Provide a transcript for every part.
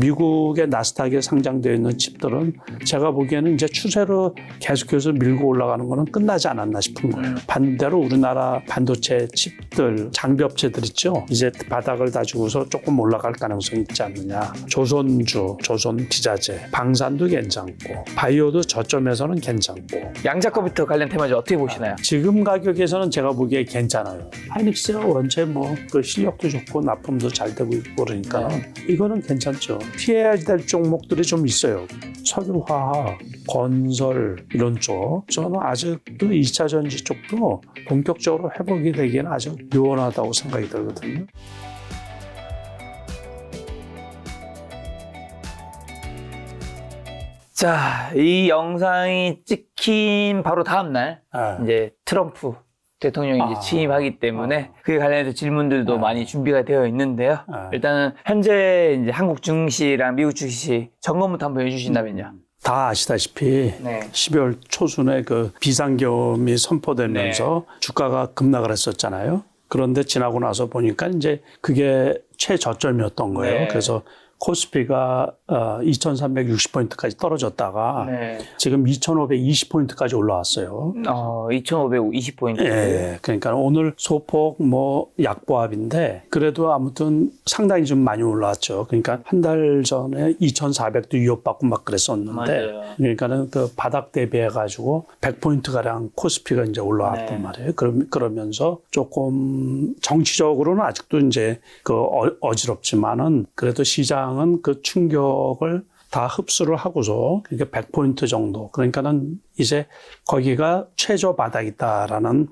미국의 나스닥에 상장되어 있는 칩들은 제가 보기에는 이제 추세로 계속해서 밀고 올라가는 거는 끝나지 않았나 싶은 거예요. 반대로 우리나라 반도체 칩들, 장비 업체들 있죠. 이제 바닥을 다지고서 조금 올라갈 가능성이 있지 않느냐. 조선주, 조선기자재, 방산도 괜찮고 바이오도 저점에서는 괜찮고. 양자 컴퓨터 관련 테마주 어떻게 보시나요? 지금 가격에서는 제가 보기에 괜찮아요. 하이닉스가 원체 뭐 그 실력도 좋고 납품도 잘 되고 있고 그러니까 이거는 괜찮죠. 피해야 될 종목들이 좀 있어요. 석유화학, 건설 이런 쪽. 저는 아직도 2차 전지 쪽도 본격적으로 회복이 되기에는 아주 요원하다고 생각이 들거든요. 자, 이 영상이 찍힌 바로 다음날 이제 트럼프 대통령이 이제 취임하기 때문에 그에 관련해서 질문들도 많이 준비가 되어 있는데요. 일단은 현재 이제 한국 증시랑 미국 주식 점검부터 한번 해주신다면요. 다 아시다시피 네. 12월 초순에 그 비상계엄이 선포되면서 주가가 급락을 했었잖아요. 그런데 지나고 나서 보니까 이제 그게 최저점이었던 거예요. 네. 그래서 코스피가 2,360포인트까지 떨어졌다가 지금 2,520포인트까지 올라왔어요. 2,520포인트. 예, 그러니까 오늘 소폭 뭐 약보합인데 그래도 아무튼 상당히 좀 많이 올라왔죠. 그러니까 한 달 전에 2,400도 위협받고 막 그랬었는데 맞아요. 그러니까는 그 바닥 대비해 가지고 100포인트 가량 코스피가 이제 올라왔단 말이에요. 그러면서 조금 정치적으로는 아직도 이제 그 어지럽지만은 그래도 시장은 그 충격을 다 흡수를 하고서 그러니까 100포인트 정도. 그러니까는 이제 거기가 최저 바닥이다라는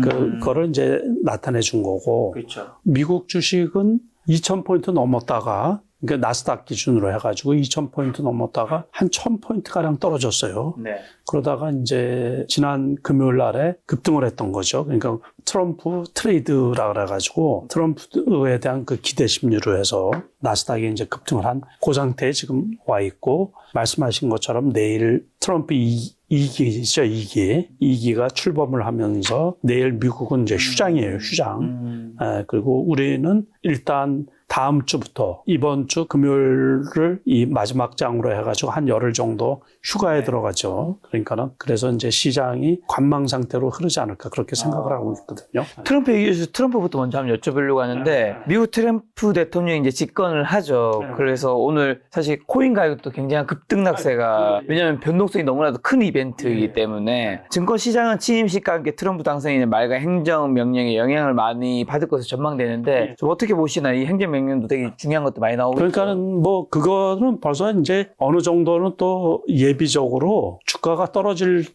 그거를 이제 나타내 준 거고. 그렇죠. 미국 주식은 2,000포인트 넘었다가 그러니까 나스닥 기준으로 해가지고 2,000포인트 넘었다가 한 1,000포인트가량 떨어졌어요. 네. 그러다가 이제 지난 금요일 날에 급등을 했던 거죠. 그러니까 트럼프 트레이드라 그래가지고 트럼프에 대한 그 기대 심리로 해서 나스닥이 이제 급등을 한 그 상태에 지금 와 있고 말씀하신 것처럼 내일 트럼프 2기죠, 2기가 출범을 하면서 내일 미국은 이제 휴장이에요, 휴장. 그리고 우리는 일단 다음 주부터 이번 주 금요일을 이 마지막 장으로 해가지고 한 열흘 정도 휴가에 들어가죠. 그러니까는 그래서 이제 시장이 관망 상태로 흐르지 않을까 그렇게 생각을 하고 있거든요. 트럼프 얘기해서 트럼프부터 먼저 한번 여쭤보려고 하는데 미국 트럼프 대통령이 이제 집권을 하죠. 그래서 오늘 사실 코인 가격도 굉장한 급등락세가 왜냐하면 변동성이 너무나도 큰 이벤트이기 때문에 증권 시장은 취임식과 함께 트럼프 당선인의 말과 행정 명령에 영향을 많이 받을 것으로 전망되는데 좀 어떻게 보시나 이 행정 명령도 되게 중요한 것도 많이 나오고 그러니까는 뭐 그거는 벌써 이제 어느 정도는 또 예비적으로 주가가 떨어질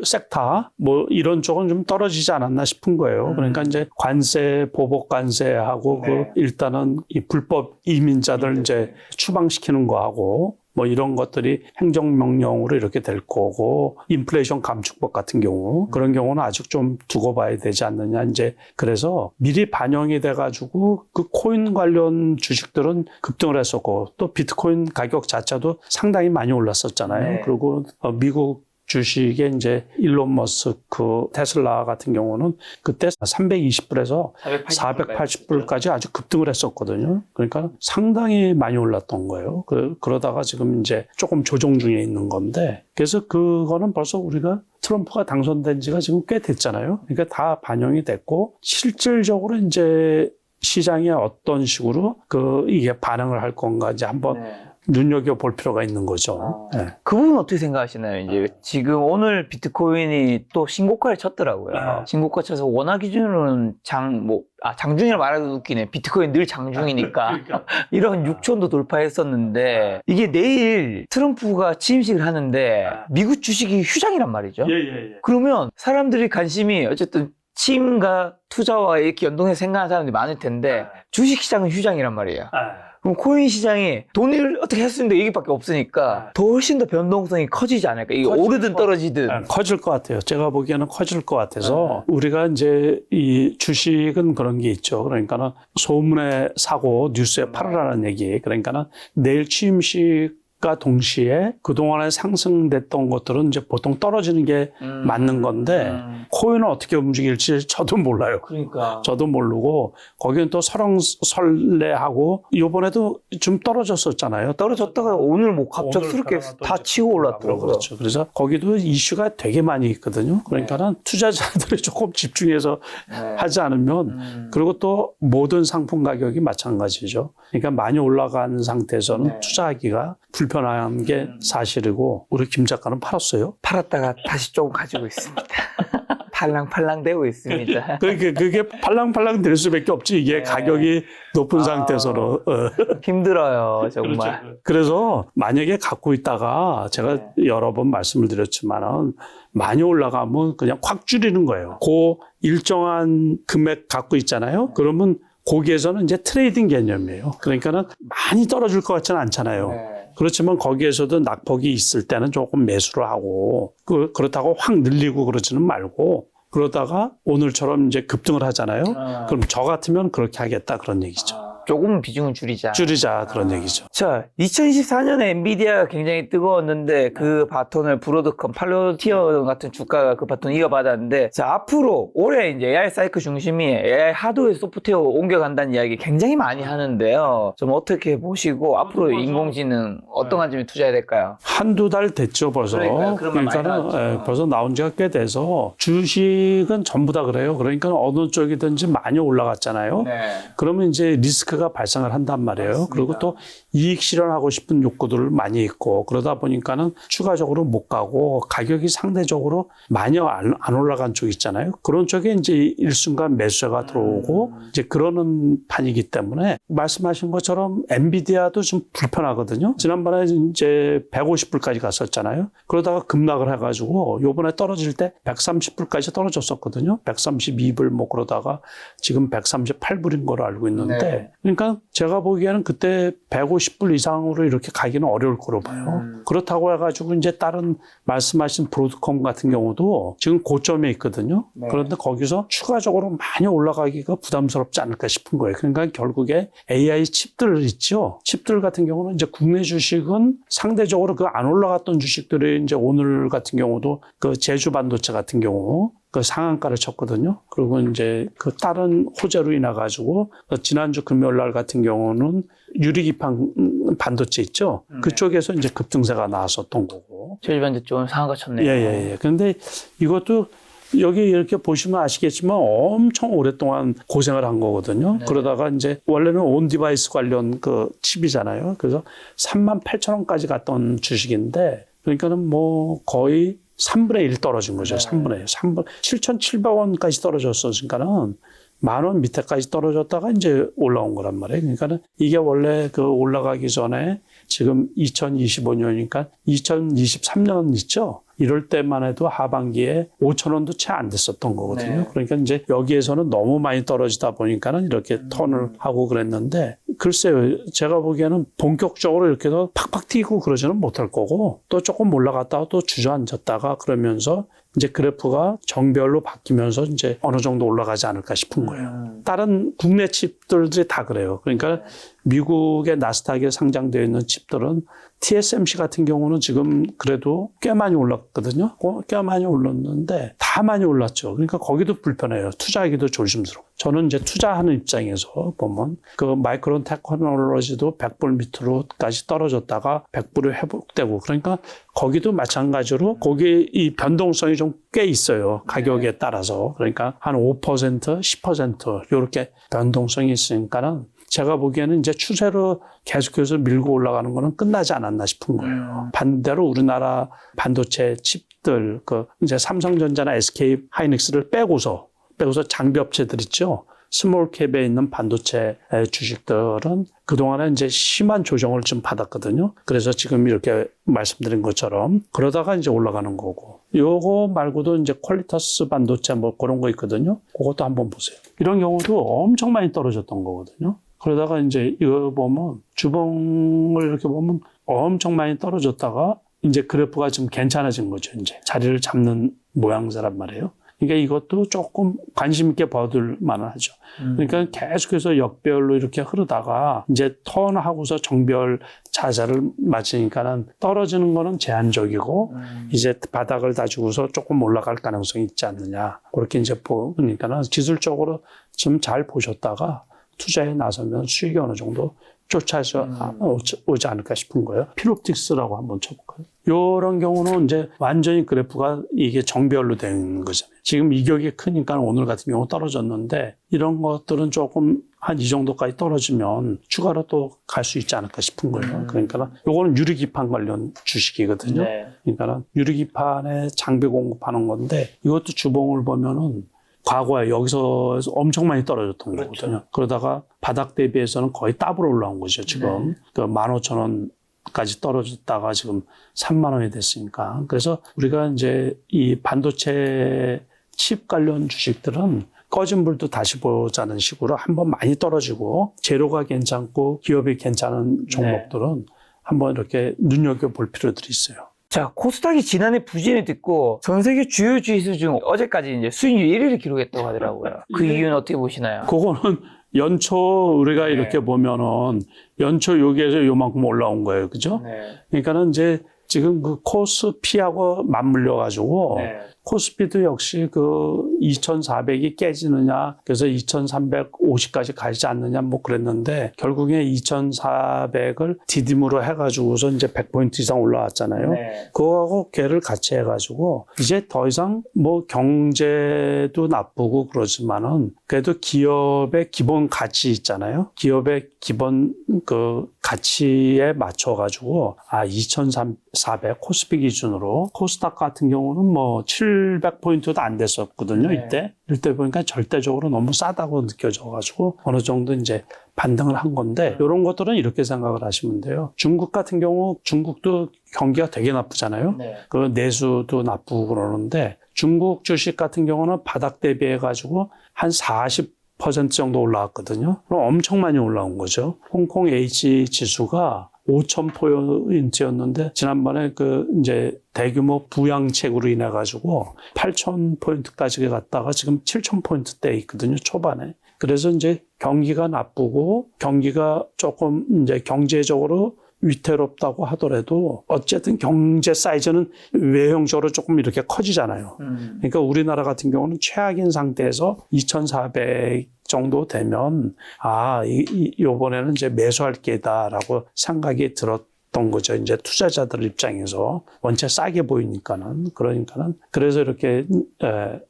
섹터 뭐 이런 쪽은 좀 떨어지지 않았나 싶은 거예요. 그러니까 이제 관세 보복 관세하고 그 일단은 이 불법 이민자들 이제 추방시키는 거하고 뭐 이런 것들이 행정명령으로 이렇게 될 거고 인플레이션 감축법 같은 경우 그런 경우는 아직 좀 두고 봐야 되지 않느냐 이제 그래서 미리 반영이 돼가지고 그 코인 관련 주식들은 급등을 했었고 또 비트코인 가격 자체도 상당히 많이 올랐었잖아요. 그리고 미국 주식에 이제 일론 머스크 테슬라 같은 경우는 그때 320불에서 480불까지 아주 급등을 했었거든요. 그러니까 상당히 많이 올랐던 거예요. 그러다가 지금 이제 조금 조정 중에 있는 건데 그래서 그거는 벌써 우리가 트럼프가 당선된 지가 지금 꽤 됐잖아요. 그러니까 다 반영이 됐고 실질적으로 이제 시장이 어떤 식으로 이게 반응을 할 건가 이제 한번 눈여겨볼 필요가 있는 거죠. 그 부분 어떻게 생각하시나요? 이제 지금 오늘 비트코인이 또 신고가를 쳤더라고요. 신고가 쳐서 원화 기준으로는 장중이라 말하기도 웃기네. 비트코인 늘 장중이니까. 이런 6천도 돌파했었는데 이게 내일 트럼프가 취임식을 하는데 미국 주식이 휴장이란 말이죠. 그러면 사람들이 관심이 어쨌든 취임과 투자와 이렇게 연동해서 생각하는 사람들이 많을 텐데 주식시장은 휴장이란 말이에요. 그럼 코인 시장이 돈을 어떻게 할 수 있는 얘기밖에 없으니까 더 훨씬 더 변동성이 커지지 않을까? 이게 오르든 떨어지든. 커질 것 같아요. 제가 보기에는 커질 것 같아서 우리가 이제 이 주식은 그런 게 있죠. 그러니까는 소문에 사고 뉴스에 팔으라는 얘기. 그러니까는 내일 취임식 가 동시에 그동안에 상승됐던 것들은 이제 보통 떨어지는 게 맞는 건데 코인은 어떻게 움직일지 저도 몰라요. 그러니까. 저도 모르고 거기는 또 설렁설레하고 이번에도 좀 떨어졌었잖아요. 떨어졌다가 오늘 뭐 갑작스럽게 오늘 다 치고 올랐더라고요. 그렇죠. 그래서 거기도 이슈가 되게 많이 있거든요. 그러니까는 투자자들이 조금 집중해서 하지 않으면 그리고 또 모든 상품 가격이 마찬가지죠. 그러니까 많이 올라간 상태에서는 투자하기가 불편한 게 사실이고 우리 김 작가는 팔았어요. 팔았다가 다시 조금 가지고 있습니다. 팔랑팔랑 되고 있습니다. 그게 팔랑팔랑 될 수밖에 없지. 이게 가격이 높은 상태에서는. 힘들어요, 정말. 그렇죠. 그래서 만약에 갖고 있다가 제가 여러 번 말씀을 드렸지만은 많이 올라가면 그냥 확 줄이는 거예요. 그 일정한 금액 갖고 있잖아요. 그러면 거기에서는 이제 트레이딩 개념이에요. 그러니까는 많이 떨어질 것 같지는 않잖아요. 그렇지만 거기에서도 낙폭이 있을 때는 조금 매수를 하고 그렇다고 확 늘리고 그러지는 말고 그러다가 오늘처럼 이제 급등을 하잖아요. 그럼 저 같으면 그렇게 하겠다 그런 얘기죠. 조금 비중을 줄이자. 그런 얘기죠. 자, 2024년에 엔비디아가 굉장히 뜨거웠는데 그 바톤을 브로드컴, 팔로티어 같은 주가가 그 바톤 이어받았는데 자, 앞으로 올해 이제 AI 사이클 중심이 AI 하드웨어 소프트웨어 옮겨간다는 이야기 굉장히 많이 하는데요. 좀 어떻게 보시고 앞으로 인공지능 어떤 관점에 투자해야 될까요? 한두 달 됐죠, 벌써. 그러니까는 벌써 나온 지가 꽤 돼서 주식은 전부 다 그래요. 그러니까 어느 쪽이든지 많이 올라갔잖아요. 그러면 이제 리스크가 발생을 한단 말이에요. 맞습니다. 그리고 또 이익 실현하고 싶은 욕구들 많이 있고 그러다 보니까는 추가적으로 못 가고 가격이 상대적으로 많이 안 올라간 쪽 있잖아요. 그런 쪽에 이제 일순간 매수가 들어오고 이제 그러는 판이기 때문에 말씀하신 것처럼 엔비디아도 좀 불편하거든요. 지난번에 이제 150불까지 갔었잖아요. 그러다가 급락을 해가지고 요번에 떨어질 때 130불까지 떨어졌었거든요. 132불 뭐 그러다가 지금 138불인 걸로 알고 있는데 그러니까 제가 보기에는 그때 150불 이상으로 이렇게 가기는 어려울 거로 봐요. 그렇다고 해가지고 이제 다른 말씀하신 브로드컴 같은 경우도 지금 고점에 있거든요. 그런데 거기서 추가적으로 많이 올라가기가 부담스럽지 않을까 싶은 거예요. 그러니까 결국에 AI 칩들 있죠. 칩들 같은 경우는 이제 국내 주식은 상대적으로 그 안 올라갔던 주식들이 이제 오늘 같은 경우도 그 제주 반도체 같은 경우 그 상한가를 쳤거든요. 그리고 이제 그 다른 호재로 인해 가지고 지난주 금요일 날 같은 경우는 유리기판 반도체 있죠. 그쪽에서 이제 급등세가 나왔었던 거고. 제주 반도체 좀 상한가 쳤네요. 예. 그런데 이것도 여기 이렇게 보시면 아시겠지만 엄청 오랫동안 고생을 한 거거든요. 그러다가 이제 원래는 온 디바이스 관련 그 칩이잖아요. 그래서 38,000원까지 갔던 주식인데 그러니까는 뭐 거의 3분의 1 떨어진 거죠. 3분의 1. 7,700원까지 떨어졌으니까는 10,000원 밑에까지 떨어졌다가 이제 올라온 거란 말이에요. 그러니까는 이게 원래 그 올라가기 전에 지금 2025년이니까 2023년 있죠. 이럴 때만 해도 하반기에 5,000원도 채 안 됐었던 거거든요. 그러니까 이제 여기에서는 너무 많이 떨어지다 보니까는 이렇게 턴을 하고 그랬는데 글쎄요. 제가 보기에는 본격적으로 이렇게 더 팍팍 튀고 그러지는 못할 거고 또 조금 올라갔다가 또 주저앉았다가 그러면서 이제 그래프가 정별로 바뀌면서 이제 어느 정도 올라가지 않을까 싶은 거예요. 다른 국내 칩들이 다 그래요. 그러니까 미국의 나스닥에 상장되어 있는 칩들은 TSMC 같은 경우는 지금 그래도 꽤 많이 올랐거든요. 꽤 많이 올랐는데 다 많이 올랐죠. 그러니까 거기도 불편해요. 투자하기도 조심스러워. 저는 이제 투자하는 입장에서 보면 그 마이크론 테크놀로지도 100불 밑으로까지 떨어졌다가 100불이 회복되고 그러니까 거기도 마찬가지로 거기 이 변동성이 좀 꽤 있어요. 가격에 따라서. 그러니까 한 5%, 10% 이렇게 변동성이 있으니까는 제가 보기에는 이제 추세로 계속해서 밀고 올라가는 거는 끝나지 않았나 싶은 거예요. 반대로 우리나라 반도체 칩들, 그 이제 삼성전자나 SK 하이닉스를 빼고서 장비 업체들 있죠. 스몰캡에 있는 반도체 주식들은 그동안에 이제 심한 조정을 좀 받았거든요. 그래서 지금 이렇게 말씀드린 것처럼 그러다가 이제 올라가는 거고. 요거 말고도 이제 퀄리터스 반도체 뭐 그런 거 있거든요. 그것도 한번 보세요. 이런 경우도 엄청 많이 떨어졌던 거거든요. 그러다가 이제 이거 보면 주봉을 이렇게 보면 엄청 많이 떨어졌다가 이제 그래프가 좀 괜찮아진 거죠. 이제 자리를 잡는 모양새란 말이에요. 그러니까 이것도 조금 관심 있게 봐둘 만하죠. 그러니까 계속해서 역배열로 이렇게 흐르다가 이제 턴하고서 정배열 자자를 맞으니까는 떨어지는 거는 제한적이고 이제 바닥을 다지고서 조금 올라갈 가능성이 있지 않느냐. 그렇게 이제 보니까는 기술적으로 좀 잘 보셨다가 투자에 나서면 수익이 어느 정도 쫓아서 오지 않을까 싶은 거예요. 필옵틱스라고 한번 쳐볼까요? 이런 경우는 이제 완전히 그래프가 이게 정배열로 되는 거잖아요. 지금 이격이 크니까 오늘 같은 경우 떨어졌는데 이런 것들은 조금 한 이 정도까지 떨어지면 추가로 또 갈 수 있지 않을까 싶은 거예요. 그러니까 요거는 유리기판 관련 주식이거든요. 네. 그러니까 유리기판에 장비 공급하는 건데 이것도 주봉을 보면은 과거에 여기서 엄청 많이 떨어졌던 그렇죠. 거거든요. 그러다가 바닥 대비해서는 거의 더블 올라온 거죠, 지금. 네. 그 15,000원까지 떨어졌다가 지금 3만 원이 됐으니까. 그래서 우리가 이제 이 반도체 칩 관련 주식들은 꺼진 불도 다시 보자는 식으로 한번 많이 떨어지고 재료가 괜찮고 기업이 괜찮은 종목들은 한번 이렇게 눈여겨볼 필요들이 있어요. 자, 코스닥이 지난해 부진을 듣고 전 세계 주요 지수 중 어제까지 이제 수익률 1위를 기록했다고 하더라고요. 그 이유는 어떻게 보시나요? 그거는 연초 우리가 이렇게 보면은 연초 여기에서 요만큼 올라온 거예요. 그죠? 네. 그러니까는 이제 지금 그 코스피하고 맞물려 가지고 네. 코스피도 역시 그 2,400이 깨지느냐, 그래서 2,350까지 가지 않느냐, 뭐 그랬는데, 결국에 2,400을 디딤으로 해가지고서 이제 100포인트 이상 올라왔잖아요. 네. 그거하고 걔를 같이 해가지고, 이제 더 이상 뭐 경제도 나쁘고 그러지만은, 그래도 기업의 기본 가치 있잖아요. 기업의 기본 그 가치에 맞춰가지고, 2,400 코스피 기준으로, 코스닥 같은 경우는 뭐 700포인트도 안 됐었거든요, 네. 이때 보니까 절대적으로 너무 싸다고 느껴져가지고 어느 정도 이제 반등을 한 건데, 이런 것들은 이렇게 생각을 하시면 돼요. 중국 같은 경우, 중국도 경기가 되게 나쁘잖아요. 네. 그 내수도 나쁘고 그러는데, 중국 주식 같은 경우는 바닥 대비해가지고 한 40% 정도 올라왔거든요. 그럼 엄청 많이 올라온 거죠. 홍콩 H 지수가 5,000포인트였는데 지난번에 그 이제 대규모 부양책으로 인해 가지고 8,000포인트까지 갔다가 지금 7,000포인트대 있거든요, 초반에. 그래서 이제 경기가 나쁘고 경기가 조금 이제 경제적으로 위태롭다고 하더라도 어쨌든 경제 사이즈는 외형적으로 조금 이렇게 커지잖아요. 그러니까 우리나라 같은 경우는 최악인 상태에서 2,400 정도 되면 요번에는 이제 매수할 게다라고 생각이 들었던 거죠. 이제 투자자들 입장에서 원체 싸게 보이니까는. 그래서 이렇게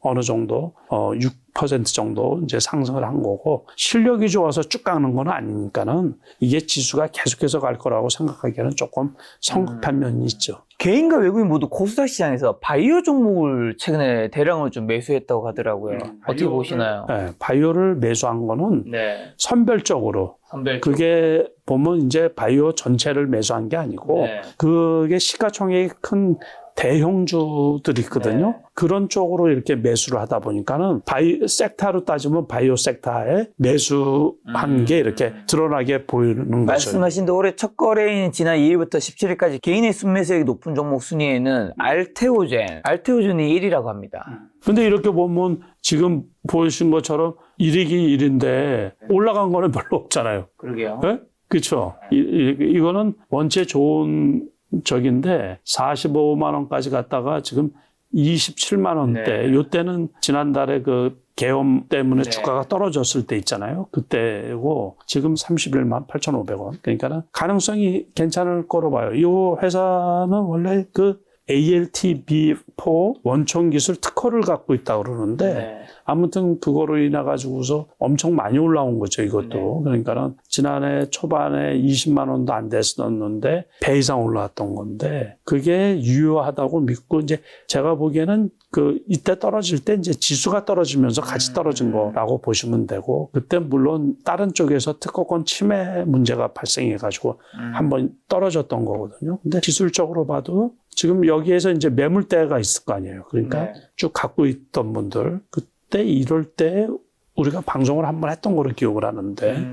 어느 정도 6% 정도 이제 상승을 한 거고, 실력이 좋아서 쭉 가는 건 아니니까는 이게 지수가 계속해서 갈 거라고 생각하기에는 조금 성급한 면이 있죠. 개인과 외국인 모두 코스닥 시장에서 바이오 종목을 최근에 대량으로 좀 매수했다고 하더라고요. 어떻게 보시나요? 네, 바이오를 매수한 거는 네. 선별적으로. 그게 보면 이제 바이오 전체를 매수한 게 아니고, 네. 그게 시가총액이 큰 대형주들이 있거든요. 네. 그런 쪽으로 이렇게 매수를 하다 보니까는 섹터로 따지면 바이오 섹터에 매수한 게 이렇게 드러나게 보이는 거죠. 말씀하신 대로 올해 첫 거래인 지난 2일부터 17일까지 개인의 순매수액이 높은 종목 순위에는 알테오젠이 1위라고 합니다. 근데 이렇게 보면 지금 보신 것처럼 1위긴 1인데 올라간 거는 별로 없잖아요. 그러게요. 네? 그렇죠. 이거는 원체 좋은 적인데 45만 원까지 갔다가 지금 27만 원대. 네. 요때는 지난달에 그 계엄 때문에 네. 주가가 떨어졌을 때 있잖아요. 그때고 지금 31만 8,500원. 그러니까는 가능성이 괜찮을 거로 봐요. 이 회사는 원래 그 ALTB4 원천 기술 특허를 갖고 있다고 그러는데 네. 아무튼 그거로 인해 가지고서 엄청 많이 올라온 거죠, 이것도. 네. 그러니까는 지난해 초반에 20만 원도 안 됐었는데 배 이상 올라왔던 건데 그게 유효하다고 믿고, 이제 제가 보기에는 그 이때 떨어질 때 이제 지수가 떨어지면서 같이 떨어진 거라고 보시면 되고, 그때 물론 다른 쪽에서 특허권 침해 문제가 발생해 가지고 한번 떨어졌던 거거든요. 근데 기술적으로 봐도 지금 여기에서 이제 매물대가 있을 거 아니에요. 그러니까 네. 쭉 갖고 있던 분들, 그때 이럴 때 우리가 방송을 한번 했던 거로 기억을 하는데,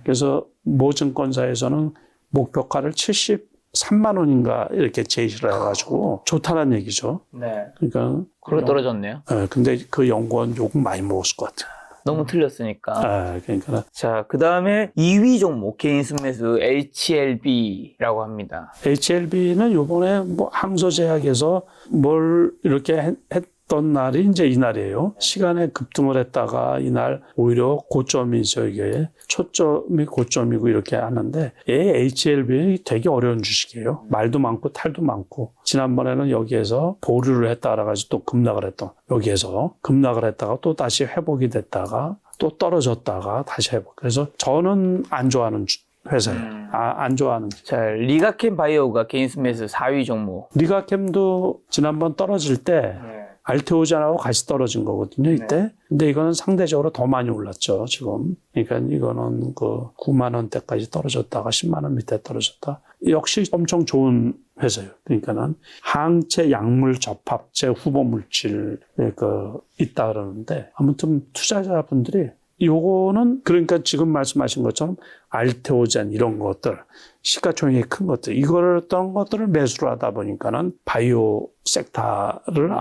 그래서 모 증권사에서는 목표가를 70 3만 원인가 이렇게 제시를 해가지고 좋다는 얘기죠. 네. 그러니까 그걸로 떨어졌네요. 근데 그 연구원 욕 많이 먹었을 것 같아요. 너무 틀렸으니까. 그러니까 자, 그 다음에 2위 종목 개인 순매수 HLB라고 합니다. HLB는 요번에 뭐 항소제약에서 뭘 이렇게 했던 날이 이제 이날이에요. 시간에 급등을 했다가 이날 오히려 고점이죠. 이게 초점이 고점이고 이렇게 하는데 HLB 되게 어려운 주식이에요. 말도 많고 탈도 많고 지난번에는 여기에서 보류를 했다가 가지고 또 급락을 했던 여기에서 급락을 했다가 또 다시 회복이 됐다가 또 떨어졌다가 다시 회복. 그래서 저는 안 좋아하는 회사예요. 안 좋아하는. 자, 리가캠 바이오가 개인 순매수 4위 종목. 리가캠도 지난번 떨어질 때 알테오젠하고 같이 떨어진 거거든요, 이때. 근데 이거는 상대적으로 더 많이 올랐죠, 지금. 그러니까 이거는 그 9만 원대까지 떨어졌다가 10만 원 밑에 떨어졌다. 역시 엄청 좋은 회사예요. 그러니까는 항체 약물 접합제 후보 물질 있다 그러는데 아무튼 투자자분들이 요거는 그러니까 지금 말씀하신 것처럼 알테오젠 이런 것들 시가총액이 큰 것들 이거를 어떤 것들을 매수를 하다 보니까는 바이오 섹터를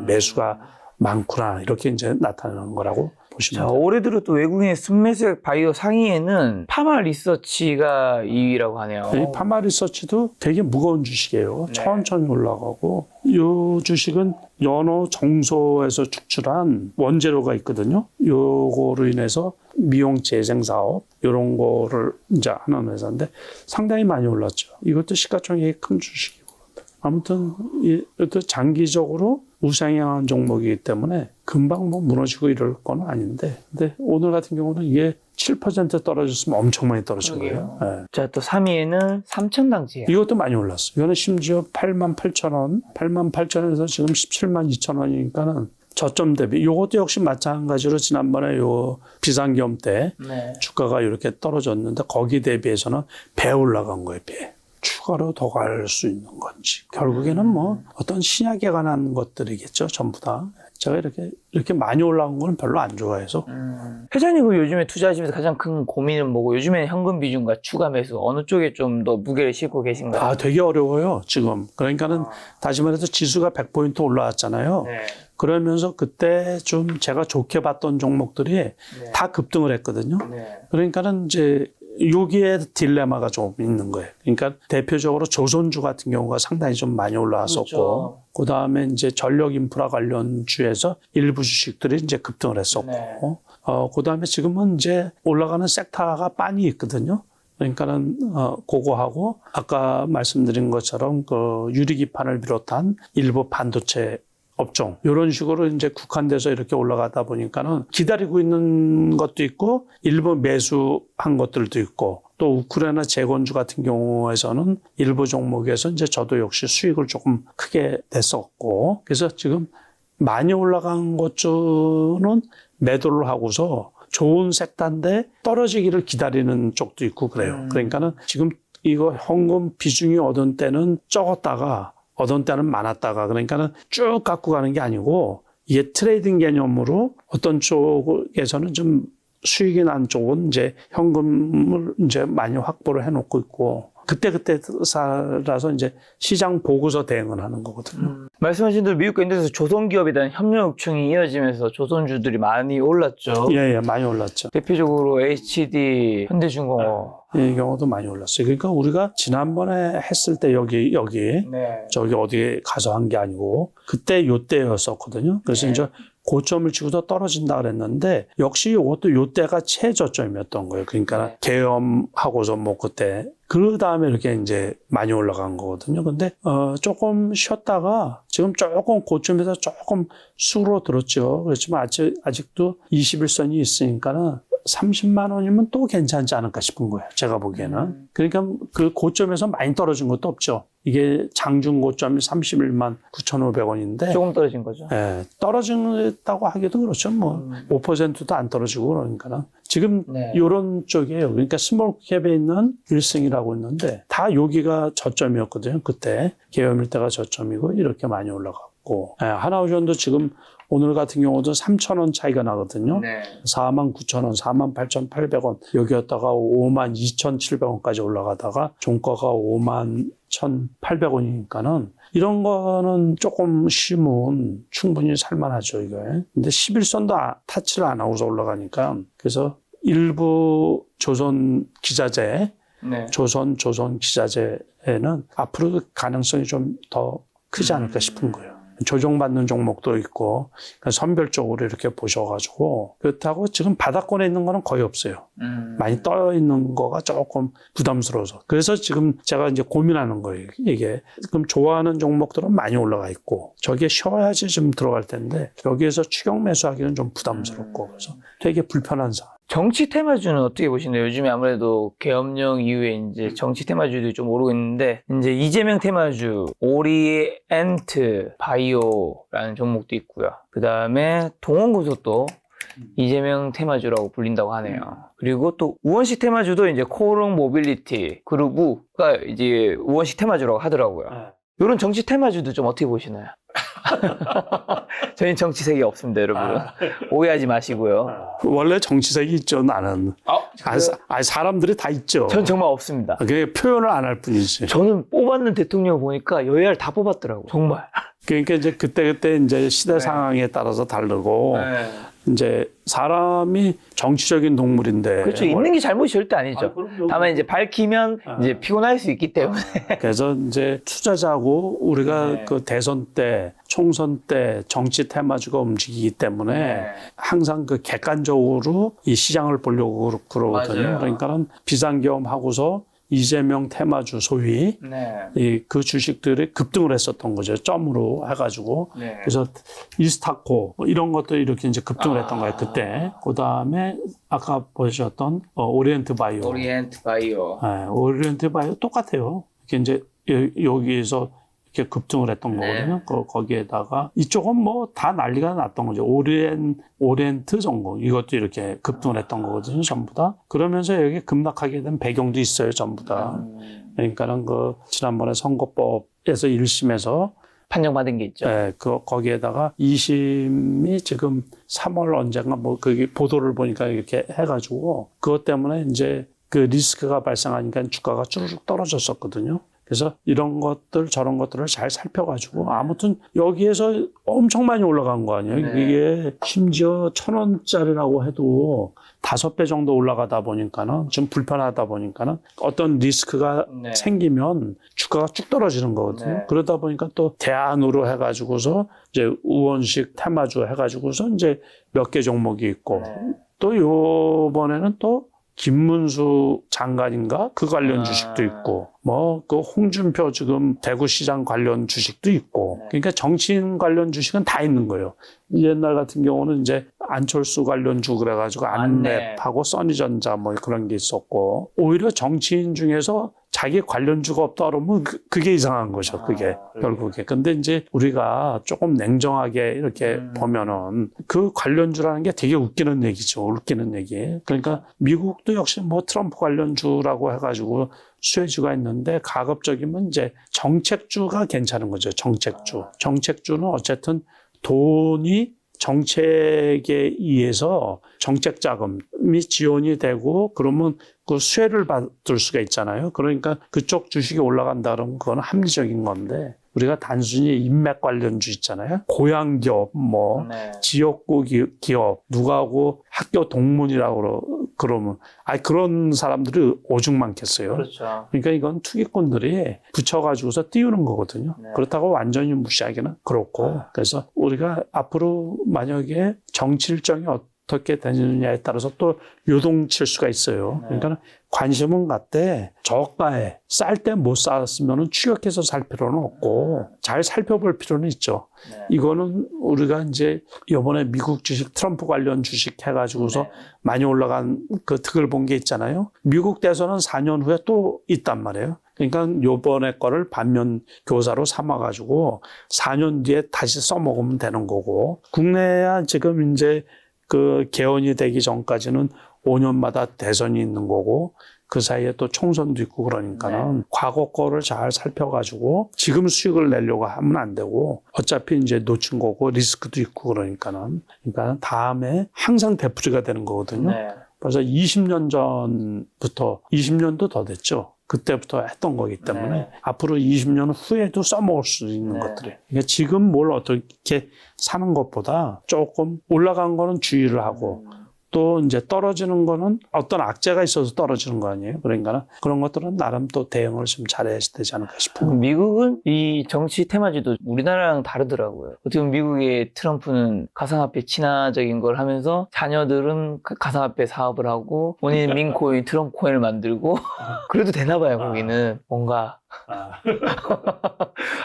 매수가 많구나 이렇게 이제 나타나는 거라고 보시면 자, 돼요. 올해 들어 또 외국인의 순매수액 바이오 상위에는 파마 리서치가 2위라고 하네요. 이 파마 리서치도 되게 무거운 주식이에요. 네. 천천히 올라가고 이 주식은 연어 정소에서 축출한 원재료가 있거든요. 요거로 인해서 미용 재생 사업 이런 거를 이제 하는 회사인데 상당히 많이 올랐죠. 이것도 시가총액이 큰 주식이고 아무튼 이것도 장기적으로 우상향한 종목이기 때문에 금방 뭐 무너지고 이럴 건 아닌데 근데 오늘 같은 경우는 이게 7% 떨어졌으면 엄청 많이 떨어진 거예요. 네. 자, 또 3위에는 삼천당제약. 이것도 많이 올랐어. 이거는 심지어 88,000원, 88,000원에서 지금 172,000원이니까는 저점 대비. 이것도 역시 마찬가지로 지난번에 요 비상겸 때 주가가 이렇게 떨어졌는데 거기 대비해서는 배 올라간 거예요, 배. 추가로 더 갈 수 있는 건지. 결국에는 뭐 어떤 신약에 관한 것들이겠죠, 전부 다. 제가 이렇게 많이 올라온 건 별로 안 좋아해서. 회장님은 요즘에 투자하시면서 가장 큰 고민은 뭐고 요즘에는 현금 비중과 추가 매수 어느 쪽에 좀 더 무게를 싣고 계신가요? 되게 어려워요, 지금. 그러니까는 다시 말해서 지수가 100포인트 올라왔잖아요. 네. 그러면서 그때 좀 제가 좋게 봤던 종목들이 다 급등을 했거든요. 그러니까는 이제 여기에 딜레마가 좀 있는 거예요. 그러니까 대표적으로 조선주 같은 경우가 상당히 좀 많이 올라왔었고, 그렇죠. 그 다음에 이제 전력 인프라 관련 주에서 일부 주식들이 이제 급등을 했었고, 그 다음에 지금은 이제 올라가는 섹터가 빤히 있거든요. 그러니까는 그거하고 아까 말씀드린 것처럼 그 유리기판을 비롯한 일부 반도체 업종 이런 식으로 이제 국한돼서 이렇게 올라가다 보니까는 기다리고 있는 것도 있고 일부 매수한 것들도 있고 또 우크라이나 재건주 같은 경우에서는 일부 종목에서 이제 저도 역시 수익을 조금 크게 냈었고 그래서 지금 많이 올라간 것 중은 매도를 하고서 좋은 섹터인데 떨어지기를 기다리는 쪽도 있고 그래요. 그러니까는 지금 이거 현금 비중이 얻은 때는 적었다가 얻은 때는 많았다가 그러니까는 쭉 갖고 가는 게 아니고 이게 트레이딩 개념으로 어떤 쪽에서는 좀 수익이 난 쪽은 이제 현금을 이제 많이 확보를 해놓고 있고 그때 사라서 이제 시장 보고서 대응을 하는 거거든요. 말씀하신 대로 미국과 인도에서 조선기업에 대한 협력 요청이 이어지면서 조선주들이 많이 올랐죠. 예, 많이 올랐죠. 대표적으로 HD, 현대중공업. 이 경우도 많이 올랐어요. 그러니까 우리가 지난번에 했을 때 여기 저기 어디에 가서 한 게 아니고 그때 요때였었거든요. 그래서 이제 고점을 치고도 떨어진다 그랬는데 역시 이것도 요때가 최저점이었던 거예요. 그러니까 계엄하고서 뭐 그때 그 다음에 이렇게 이제 많이 올라간 거거든요. 근데 조금 쉬었다가 지금 조금 고점에서 조금 수로 들었죠. 그렇지만 아직도 21선이 있으니까는 30만 원이면 또 괜찮지 않을까 싶은 거예요. 제가 보기에는. 그러니까 그 고점에서 많이 떨어진 것도 없죠. 이게 장중 고점이 31만 9,500원인데. 조금 떨어진 거죠. 예, 떨어졌다고 하기도 그렇죠. 뭐 5%도 안 떨어지고 그러니까는. 지금 이런 쪽이에요. 그러니까 스몰캡에 있는 1승이라고 있는데 다 여기가 저점이었거든요. 그때 계엄일 때가 저점이고 이렇게 많이 올라가고. 있고, 하나오션도 지금 오늘 같은 경우도 3,000원 차이가 나거든요. 네. 49,000원, 48,800원 여기였다가 52,700원까지 올라가다가 종가가 51,800원이니까는 이런 거는 조금 쉬면 충분히 살만하죠, 이거. 근데 11선도 타치를 안 하고서 올라가니까 그래서 일부 조선 기자재, 네. 조선 기자재에는 앞으로 가능성이 좀 더 크지 않을까 싶은 거예요. 조정받는 종목도 있고, 그러니까 선별적으로 이렇게 보셔가지고, 그렇다고 지금 바닥권에 있는 거는 거의 없어요. 많이 떠 있는 거가 조금 부담스러워서. 그래서 지금 제가 이제 고민하는 거예요. 이게. 그럼 좋아하는 종목들은 많이 올라가 있고, 저게 쉬어야지 좀 들어갈 텐데, 여기에서 추격 매수하기는 좀 부담스럽고, 그래서 되게 불편한 상황. 정치 테마주는 어떻게 보시나요? 요즘에 아무래도 계엄령 이후에 이제 정치 테마주들이 좀 오르고 있는데, 이제 이재명 테마주, 오리엔트 바이오라는 종목도 있고요. 그 다음에 동원고속도 이재명 테마주라고 불린다고 하네요. 그리고 또 우원식 테마주도 이제 코오롱 모빌리티 그룹가 이제 우원식 테마주라고 하더라고요. 이런 정치 테마주도 좀 어떻게 보시나요? 저희는 정치색이 없습니다, 여러분. 오해하지 마시고요. 원래 정치색이 있죠, 나는. 사람들이 다 있죠. 전 정말 없습니다. 그게 표현을 안 할 뿐이지. 저는 뽑았는 대통령 보니까 여야를 다 뽑았더라고요. 정말. 그러니까 이제 그때 이제 시대 상황에 따라서 다르고, 이제 사람이 정치적인 동물인데. 그렇죠. 있는 게 잘못이 절대 아니죠. 다만 이제 밝히면 이제 피곤할 수 있기 때문에. 그래서 이제 투자자고 우리가 그 대선 때, 총선 때 정치 테마주가 움직이기 때문에 항상 그 객관적으로 이 시장을 보려고 그러거든요. 맞아요. 그러니까는 비상계엄하고서 이재명 테마주 소위 그 주식들이 급등을 했었던 거죠. 점으로 해가지고. 그래서 이스타코 뭐 이런 것도 이렇게 이제 급등을 했던 거예요. 그때. 그 다음에 아까 보셨던 오리엔트 바이오. 오리엔트 바이오. 오리엔트 바이오 똑같아요. 이렇게 이제 여기에서 이렇게 급등을 했던 거거든요. 거기에다가 이쪽은 뭐 다 난리가 났던 거죠. 오리엔트 전공 이것도 이렇게 급등을 했던 거거든요. 전부 다. 그러면서 여기 급락하게 된 배경도 있어요. 전부 다. 그러니까는 그 지난번에 선거법에서 1심에서 판정받은 게 있죠. 거기에다가 2심이 지금 3월 언젠가 뭐 그게 보도를 보니까 이렇게 해가지고 그것 때문에 이제 그 리스크가 발생하니까 주가가 쭈르륵 떨어졌었거든요. 그래서 이런 것들 저런 것들을 잘 살펴가지고 아무튼 여기에서 엄청 많이 올라간 거 아니에요. 이게 심지어 1,000원짜리라고 해도 5배 정도 올라가다 보니까는 좀 불편하다 보니까는 어떤 리스크가 생기면 주가가 쭉 떨어지는 거거든요. 그러다 보니까 또 대안으로 해가지고서 이제 우원식 테마주 해가지고서 이제 몇 개 종목이 있고 또 요번에는 또 김문수 장관인가? 그 관련 주식도 있고, 뭐, 그 홍준표 지금 대구시장 관련 주식도 있고, 그러니까 정치인 관련 주식은 다 있는 거예요. 옛날 같은 경우는 이제 안철수 관련주 그래가지고 안랩하고 써니전자 뭐 그런 게 있었고, 오히려 정치인 중에서 자기 관련주가 없다 그러면 그게 이상한 거죠. 그게 결국에. 근데 이제 우리가 조금 냉정하게 이렇게 보면은 그 관련주라는 게 되게 웃기는 얘기죠. 웃기는 얘기. 그러니까 미국도 역시 뭐 트럼프 관련주라고 해가지고 수혜주가 있는데 가급적이면 이제 정책주가 괜찮은 거죠. 정책주. 정책주는 어쨌든 돈이 정책에 의해서 정책 자금이 지원이 되고 그러면 그 수혜를 받을 수가 있잖아요. 그러니까 그쪽 주식이 올라간다 그러면 그건 합리적인 건데 우리가 단순히 인맥 관련주 있잖아요. 고향 기업, 뭐 지역구 기업, 누구하고 학교 동문이라고 그러면 그런 사람들이 오죽 많겠어요. 그렇죠. 그러니까 이건 투기꾼들이 붙여가지고서 띄우는 거거든요. 그렇다고 완전히 무시하기는 그렇고 그래서 우리가 앞으로 만약에 정치 일정이 어떻게 되느냐에 따라서 또 요동칠 수가 있어요. 그러니까 관심은 갖되 저가에 쌀 때 못 샀으면 추격해서 살 필요는 없고 잘 살펴볼 필요는 있죠. 이거는 우리가 이제 이번에 미국 주식 트럼프 관련 주식 해가지고서 많이 올라간 그 득을 본 게 있잖아요. 미국 대선은 4년 후에 또 있단 말이에요. 그러니까 요번에 거를 반면 교사로 삼아가지고 4년 뒤에 다시 써먹으면 되는 거고 국내야 지금 이제 그 개헌이 되기 전까지는 5년마다 대선이 있는 거고 그 사이에 또 총선도 있고 그러니까는 과거 거를 잘 살펴가지고 지금 수익을 내려고 하면 안 되고 어차피 이제 놓친 거고 리스크도 있고 그러니까 다음에 항상 되풀이가 되는 거거든요. 네. 벌써 20년 전부터 20년도 더 됐죠. 그때부터 했던 거기 때문에 네. 앞으로 20년 후에도 써먹을 수 있는 네. 것들이. 그러니까 지금 뭘 어떻게 사는 것보다 조금 올라간 거는 주의를 하고 또 이제 떨어지는 거는 어떤 악재가 있어서 떨어지는 거 아니에요. 그러니까 그런 것들은 나름 또 대응을 좀 잘해야 되지 않을까 싶어요. 미국은 이 정치 테마주도 우리나라랑 다르더라고요. 어떻게 보면 미국의 트럼프는 가상화폐 친화적인 걸 하면서 자녀들은 가상화폐 사업을 하고 본인 민코인, 트럼프 코인을 만들고 그래도 되나 봐요, 거기는. 뭔가.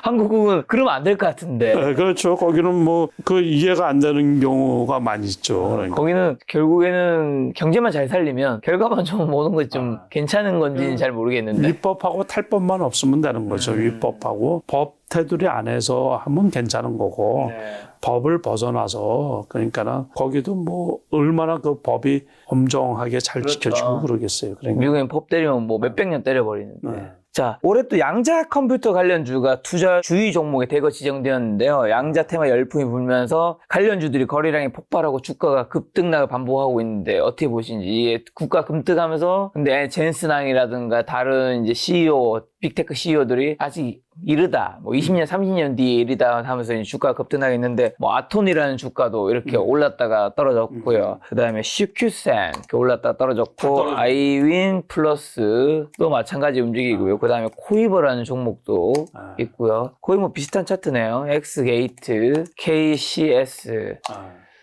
한국은 그러면 안 될 것 같은데. 네, 그렇죠. 거기는 뭐 그 이해가 안 되는 경우가 많이 있죠. 그러니까. 거기는 결국에는 경제만 잘 살리면 결과만 좀 오는 건 좀 괜찮은 건지는 잘 모르겠는데. 위법하고 탈법만 없으면 되는 거죠. 위법하고 법 테두리 안에서 하면 괜찮은 거고 법을 벗어나서 그러니까는 거기도 뭐 얼마나 그 법이 엄정하게 잘 지켜주고 그러겠어요. 그러니까. 미국엔 법 때리면 뭐 몇백 년 때려버리는데. 네. 자, 올해 또 양자 컴퓨터 관련주가 투자 주의 종목에 대거 지정되었는데요. 양자 테마 열풍이 불면서 관련주들이 거래량이 폭발하고 주가가 급등락을 반복하고 있는데 어떻게 보시는지. 이게 국가 금뜨가면서 근데 젠슨항이라든가 다른 이제 CEO, 빅테크 CEO들이 아직 이르다, 뭐 20년, 30년 뒤에 이르다 하면서 이제 주가가 급등하겠는데, 뭐 아톤이라는 주가도 이렇게 올랐다가 떨어졌고요. 그 다음에 CQ센 이렇게 올랐다가 떨어졌고, 아이윈 플러스도 마찬가지 움직이고요. 그 다음에 코이버라는 종목도 있고요. 거의 뭐 비슷한 차트네요. 엑스게이트, KCS.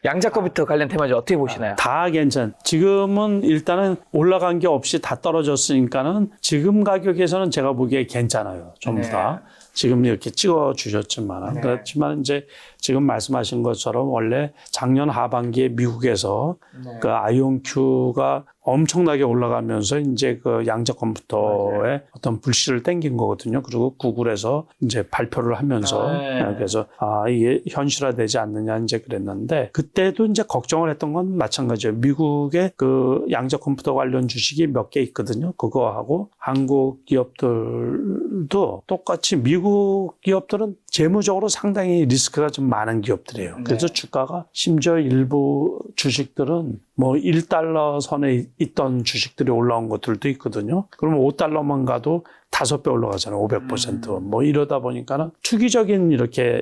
양자 컴퓨터 관련 테마주 어떻게 보시나요? 다 괜찮. 지금은 일단은 올라간 게 없이 다 떨어졌으니까는 지금 가격에서는 제가 보기에 괜찮아요. 전부 다. 지금 이렇게 찍어 주셨지만 그렇지만 이제 지금 말씀하신 것처럼 원래 작년 하반기에 미국에서 그 아이온큐가 엄청나게 올라가면서 이제 그 양자 컴퓨터에 어떤 불씨를 땡긴 거거든요. 그리고 구글에서 이제 발표를 하면서 그래서 이게 현실화되지 않느냐 이제 그랬는데 그때도 이제 걱정을 했던 건 마찬가지예요. 미국의 그 양자 컴퓨터 관련 주식이 몇 개 있거든요. 그거하고 한국 기업들도 똑같이 미국 기업들은 재무적으로 상당히 리스크가 좀 많은 기업들이에요. 그래서 주가가 심지어 일부 주식들은 뭐 1달러 선에 있던 주식들이 올라온 것들도 있거든요. 그러면 5달러만 가도 5배 올라가잖아요. 500%. 뭐 이러다 보니까는 투기적인 이렇게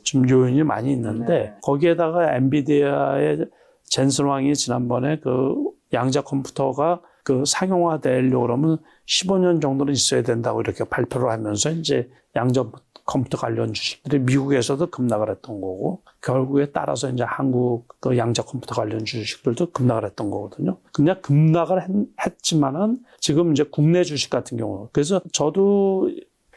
좀 요인이 많이 있는데 거기에다가 엔비디아의 젠슨 왕이 지난번에 그 양자 컴퓨터가 그 상용화 되려고 그러면 15년 정도는 있어야 된다고 이렇게 발표를 하면서 이제 양자 컴퓨터 관련 주식들이 미국에서도 급락을 했던 거고 결국에 따라서 이제 한국 그 양자 컴퓨터 관련 주식들도 급락을 했던 거거든요. 그냥 급락을 했지만은 지금 이제 국내 주식 같은 경우 그래서 저도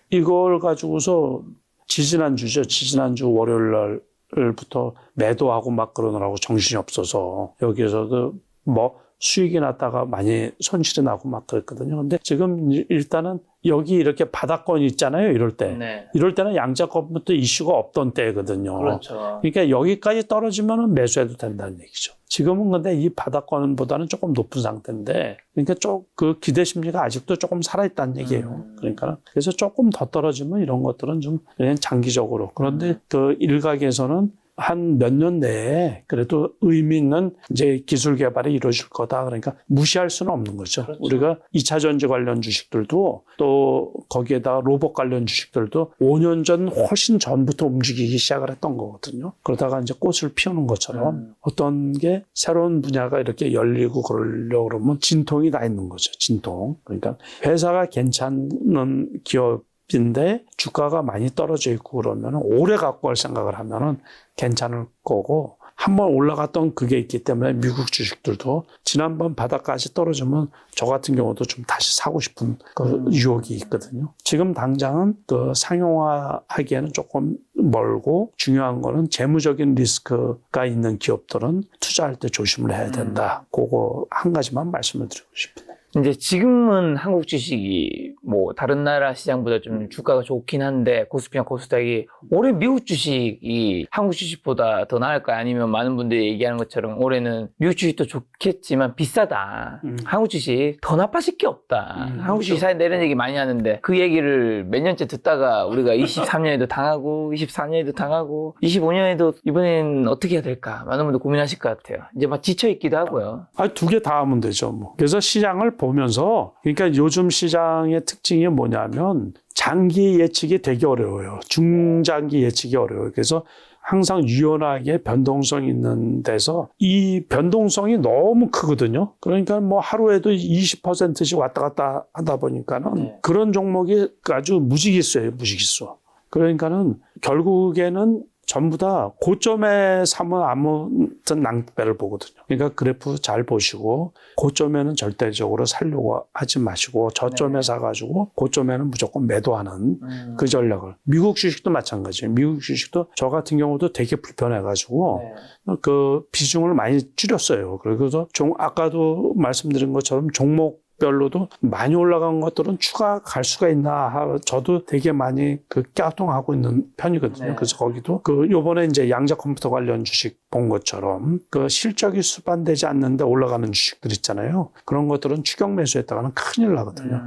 이걸 가지고서 지지난주 월요일 날부터 매도하고 막 그러느라고 정신이 없어서 여기에서도 뭐 수익이 났다가 많이 손실이 나고 막 그랬거든요. 근데 지금 일단은 여기 이렇게 바닥권이 있잖아요. 이럴 때. 이럴 때는 양자 컴퓨터 이슈가 없던 때거든요. 그렇죠. 그러니까 여기까지 떨어지면은 매수해도 된다는 얘기죠. 지금은 근데 이 바닥권보다는 조금 높은 상태인데 그러니까 그 기대 심리가 아직도 조금 살아있다는 얘기예요. 그러니까 그래서 조금 더 떨어지면 이런 것들은 좀 그냥 장기적으로 그런데 그 일각에서는 한 몇 년 내에 그래도 의미 있는 이제 기술 개발이 이루어질 거다. 그러니까 무시할 수는 없는 거죠. 그렇죠. 우리가 2차 전지 관련 주식들도 또 거기에다가 로봇 관련 주식들도 5년 전 훨씬 전부터 움직이기 시작을 했던 거거든요. 그러다가 이제 꽃을 피우는 것처럼 어떤 게 새로운 분야가 이렇게 열리고 그러려고 그러면 진통이 다 있는 거죠. 진통. 그러니까 회사가 괜찮은 기업 인데 주가가 많이 떨어져 있고 그러면 오래 갖고 갈 생각을 하면은 괜찮을 거고 한번 올라갔던 그게 있기 때문에 미국 주식들도 지난번 바닥까지 떨어지면 저 같은 경우도 좀 다시 사고 싶은 그 유혹이 있거든요. 지금 당장은 그 상용화하기에는 조금 멀고 중요한 거는 재무적인 리스크가 있는 기업들은 투자할 때 조심을 해야 된다. 그거 한 가지만 말씀을 드리고 싶습니다. 이제 지금은 한국 주식이 뭐 다른 나라 시장보다 좀 주가가 좋긴 한데 코스피나 코스닥이 올해 미국 주식이 한국 주식보다 더 나을까요? 아니면 많은 분들이 얘기하는 것처럼 올해는 미국 주식도 좋겠지만 비싸다. 한국 주식 더 나빠질 게 없다. 한국 주식 사야 이런 얘기 많이 하는데 그 얘기를 몇 년째 듣다가 우리가 23년에도 당하고 24년에도 당하고 25년에도 이번엔 어떻게 해야 될까? 많은 분들 고민하실 것 같아요. 이제 막 지쳐 있기도 하고요. 두 개 다 하면 되죠. 뭐. 그래서 시장을 보면서 그러니까 요즘 시장의 특징이 뭐냐면 장기 예측이 되게 어려워요. 중장기 예측이 어려워요. 그래서 항상 유연하게 변동성 있는 데서 이 변동성이 너무 크거든요. 그러니까 뭐 하루에도 20%씩 왔다 갔다 하다 보니까는 그런 종목이 아주 무지기수예요. 무지기수. 그러니까는 결국에는 전부 다 고점에 사면 아무튼 낭패를 보거든요. 그러니까 그래프 잘 보시고 고점에는 절대적으로 살려고 하지 마시고 저점에 사가지고 고점에는 무조건 매도하는 그 전략을. 미국 주식도 마찬가지예요. 미국 주식도 저 같은 경우도 되게 불편해가지고 그 비중을 많이 줄였어요. 그래서 아까도 말씀드린 것처럼 종목 별로도 많이 올라간 것들은 추가 갈 수가 있나 저도 되게 많이 껴동하고 있는 편이거든요. 그래서 거기도 요번에 이제 양자 컴퓨터 관련 주식 본 것처럼 실적이 수반되지 않는데 올라가는 주식들 있잖아요. 그런 것들은 추격 매수했다가는 큰일 나거든요.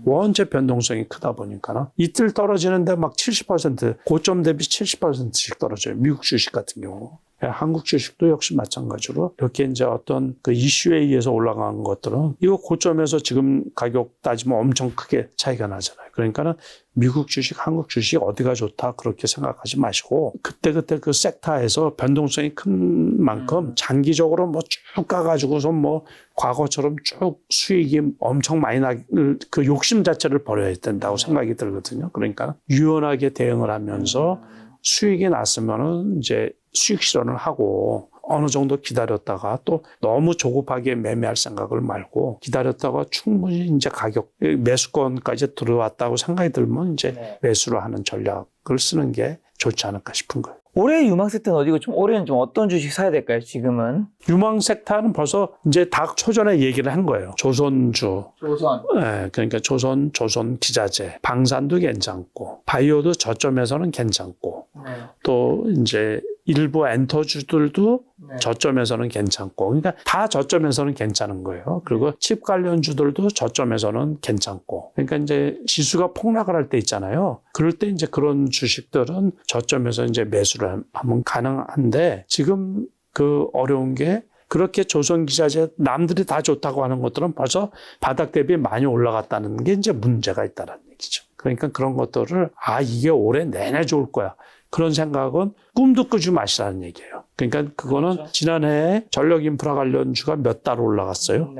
원체 변동성이 크다 보니까 이틀 떨어지는데 막 70% 고점 대비 70%씩 떨어져요. 미국 주식 같은 경우. 한국 주식도 역시 마찬가지로 이렇게 이제 어떤 이슈에 의해서 올라간 것들은 이거 고점에서 지금 가격 따지면 엄청 크게 차이가 나잖아요. 그러니까는 미국 주식, 한국 주식 어디가 좋다 그렇게 생각하지 마시고 그때그때 그 섹터에서 변동성이 큰 만큼 장기적으로 뭐 쭉 가가지고서 뭐 과거처럼 쭉 수익이 엄청 많이 그 욕심 자체를 버려야 된다고 생각이 들거든요. 그러니까 유연하게 대응을 하면서 수익이 났으면은 이제 수익 실현을 하고 어느 정도 기다렸다가 또 너무 조급하게 매매할 생각을 말고 기다렸다가 충분히 이제 가격 매수권까지 들어왔다고 생각이 들면 이제 매수를 하는 전략을 쓰는 게 좋지 않을까 싶은 거예요. 올해 유망 섹터는 어디고 좀 올해는 좀 어떤 주식 사야 될까요? 지금은 유망 섹터는 벌써 이제 다 초전에 얘기를 한 거예요. 조선주, 네, 그러니까 조선 기자재, 방산도 괜찮고 바이오도 저점에서는 괜찮고 또 이제 일부 엔터주들도 저점에서는 괜찮고 그러니까 다 저점에서는 괜찮은 거예요. 그리고 칩 관련주들도 저점에서는 괜찮고 그러니까 이제 지수가 폭락을 할 때 있잖아요. 그럴 때 이제 그런 주식들은 저점에서 이제 매수를 하면 가능한데 지금 어려운 게 그렇게 조선기자재 남들이 다 좋다고 하는 것들은 벌써 바닥 대비 많이 올라갔다는 게 이제 문제가 있다는 얘기죠. 그러니까 그런 것들을 이게 올해 내내 좋을 거야. 그런 생각은 꿈도 꾸지 마시라는 얘기예요. 그러니까 그거는 그렇죠. 지난해에 전력인프라 관련주가 몇 달 올라갔어요.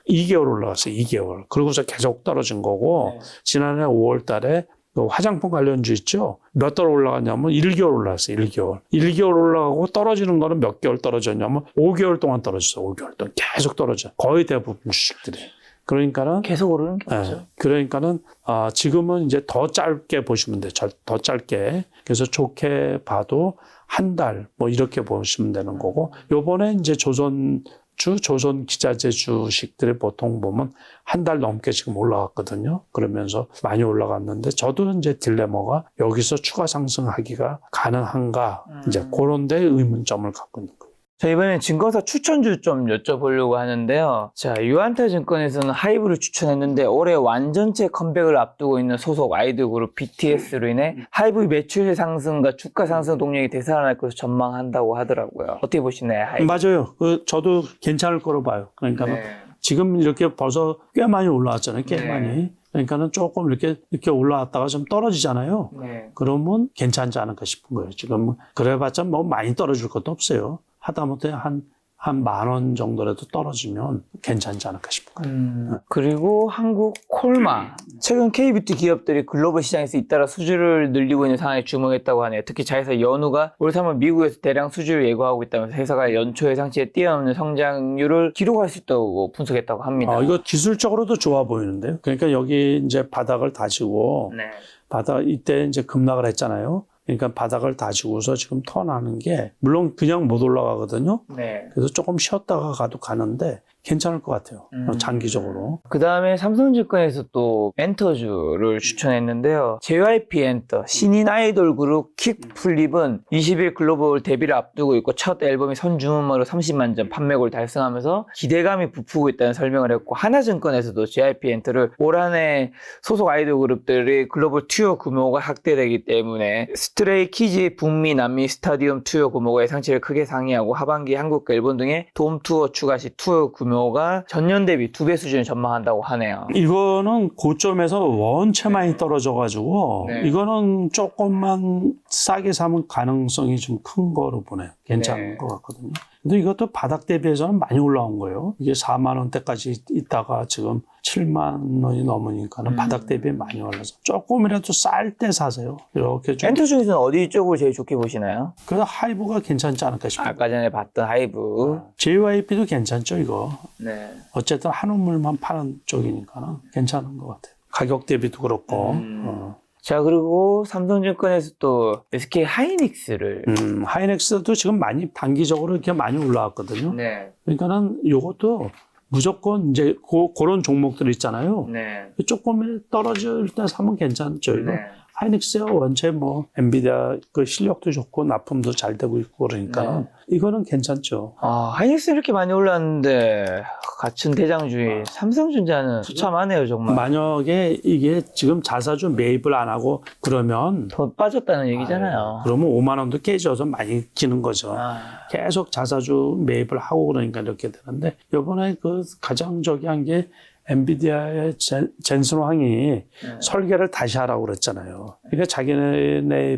2개월 올라갔어요. 2개월. 그러고서 계속 떨어진 거고 지난해 5월 달에 화장품 관련주 있죠. 몇 달 올라갔냐면 1개월 올라갔어요. 1개월. 1개월 올라가고 떨어지는 거는 몇 개월 떨어졌냐면 5개월 동안 떨어졌어요. 5개월 동안 계속 떨어져요. 거의 대부분 주식들이. 그러니까는 계속 오르는 게 없죠. 그러니까는 지금은 이제 더 짧게 보시면 돼요. 더 짧게. 그래서 좋게 봐도 한 달 뭐 이렇게 보시면 되는 거고. 요번에 이제 조선 기자재 주식들이 보통 보면 한 달 넘게 지금 올라갔거든요. 그러면서 많이 올라갔는데 저도 이제 딜레마가 여기서 추가 상승하기가 가능한가 이제 그런 데 의문점을 갖고 있는 거예요. 자, 이번엔 증권사 추천주 좀 여쭤보려고 하는데요. 자, 유한타 증권에서는 하이브를 추천했는데 올해 완전체 컴백을 앞두고 있는 소속 아이돌 그룹 BTS로 인해 하이브 매출 상승과 주가 상승 동력이 되살아날 것으로 전망한다고 하더라고요. 어떻게 보시나요, 하이브? 맞아요. 저도 괜찮을 거로 봐요. 그러니까 지금 이렇게 벌써 꽤 많이 올라왔잖아요. 꽤 많이. 그러니까는 조금 이렇게 올라왔다가 좀 떨어지잖아요. 그러면 괜찮지 않을까 싶은 거예요. 지금 그래봤자 뭐 많이 떨어질 것도 없어요. 하다못해 한 10,000원 정도라도 떨어지면 괜찮지 않을까 싶어요. 그리고 한국 콜마. 최근 K뷰티 기업들이 글로벌 시장에서 잇따라 수주를 늘리고 있는 상황에 주목했다고 하네요. 특히 자회사 연우가 올 3월 미국에서 대량 수주를 예고하고 있다면서 회사가 연초 예상치에 뛰어넘는 성장률을 기록할 수 있다고 분석했다고 합니다. 이거 기술적으로도 좋아 보이는데요. 그러니까 여기 이제 바닥을 다지고 이때 이제 급락을 했잖아요. 그러니까 바닥을 다지고서 지금 턴하는 게 물론 그냥 못 올라가거든요. 그래서 조금 쉬었다가 가도 가는데 괜찮을 것 같아요. 장기적으로. 그 다음에 삼성증권에서 또 엔터주를 추천했는데요. JYP 엔터, 신인 아이돌 그룹 킥플립은 20일 글로벌 데뷔를 앞두고 있고 첫 앨범이 선주문으로 30만 점 판매고를 달성하면서 기대감이 부푸고 있다는 설명을 했고, 하나증권에서도 JYP 엔터를 올 한 해 소속 아이돌 그룹들의 글로벌 투어 규모가 확대되기 때문에 스트레이 키즈의 북미, 남미 스타디움 투어 규모가 예상치를 크게 상회하고 하반기 한국과 일본 등의 돔 투어 추가 시 투어 규모가 전년 대비 2배 수준을 전망한다고 하네요. 이거는 고점에서 원체 많이 떨어져가지고 네. 이거는 조금만 싸게 사면 가능성이 좀 큰 거로 보네요. 괜찮은 네. 것 같거든요. 근데 이것도 바닥 대비해서는 많이 올라온 거예요. 이게 4만 원대까지 있다가 지금 7만 원이 넘으니까는 바닥 대비 많이 올라서 조금이라도 쌀 때 사세요. 이렇게 좀. 엔터 중에서는 어디 쪽을 제일 좋게 보시나요? 그래서 하이브가 괜찮지 않을까 싶어요. 아까 전에 봤던 하이브. JYP도 괜찮죠, 이거. 네. 어쨌든 한우물만 파는 쪽이니까는 괜찮은 것 같아요. 가격 대비도 그렇고. 자, 그리고 삼성증권에서 또 SK 하이닉스를. 하이넥스도 지금 많이 단기적으로 이렇게 많이 올라왔거든요. 네. 그러니까는 요것도 무조건 이제 그런 종목들 있잖아요. 네. 조금 떨어질 때 사면 괜찮죠. 이거. 네. 하이닉스야 원체 뭐 엔비디아 그 실력도 좋고 납품도 잘 되고 있고 그러니까 이거는 괜찮죠. 아, 하이닉스 이렇게 많이 올랐는데 같은 대장주의 삼성전자는 처참하네요, 정말. 만약에 이게 지금 자사주 매입을 안 하고 그러면 더 빠졌다는 얘기잖아요. 그러면 5만 원도 깨져서 많이 기는 거죠. 계속 자사주 매입을 하고 그러니까 이렇게 되는데 이번에 그 가장 저기 한 게 엔비디아의 젠슨 황이 설계를 다시 하라고 그랬잖아요. 그러니까 자기네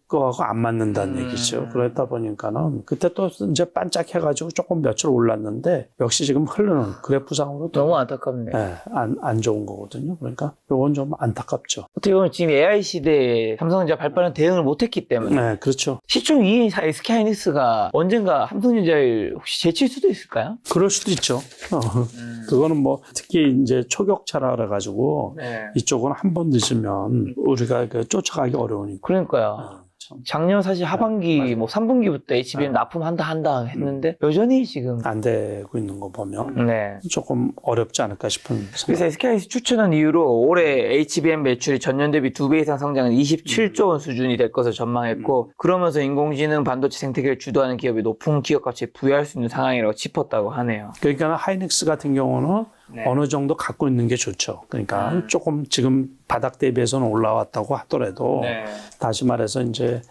거하고 안 맞는다는 얘기죠. 그러다 보니까는 그때 또 이제 반짝해가지고 조금 며칠 올랐는데 역시 지금 흐르는 그래프상으로 너무 안타깝네요. 안 좋은 거거든요. 그러니까 이건 좀 안타깝죠. 어떻게 보면 지금 AI 시대에 삼성전자 발빠른 대응을 못했기 때문에 네, 그렇죠. 시총 2위 SK 하이닉스가 언젠가 삼성전자를 혹시 제칠 수도 있을까요? 그럴 수도 있죠. 그거는 뭐 특히 이제 초격차라 그래가지고 이쪽은 한 번 늦으면 우리가 그 쫓아가기 어려우니까. 그러니까요. 작년 사실 하반기 뭐 3분기부터 HBM 납품한다 했는데 여전히 지금 안 되고 있는 거 보면 네. 조금 어렵지 않을까 싶은 그래서 생각. SK하이닉스 추천한 이유로 올해 HBM 매출이 전년 대비 2배 이상 성장한 27조 원 수준이 될 것을 전망했고 그러면서 인공지능 반도체 생태계를 주도하는 기업이 높은 기업 가치에 부여할 수 있는 상황이라고 짚었다고 하네요. 그러니까 하이닉스 같은 경우는 어느 정도 갖고 있는 게 좋죠. 그러니까 조금 지금 바닥 대비해서는 올라왔다고 하더라도 다시 말해서 이제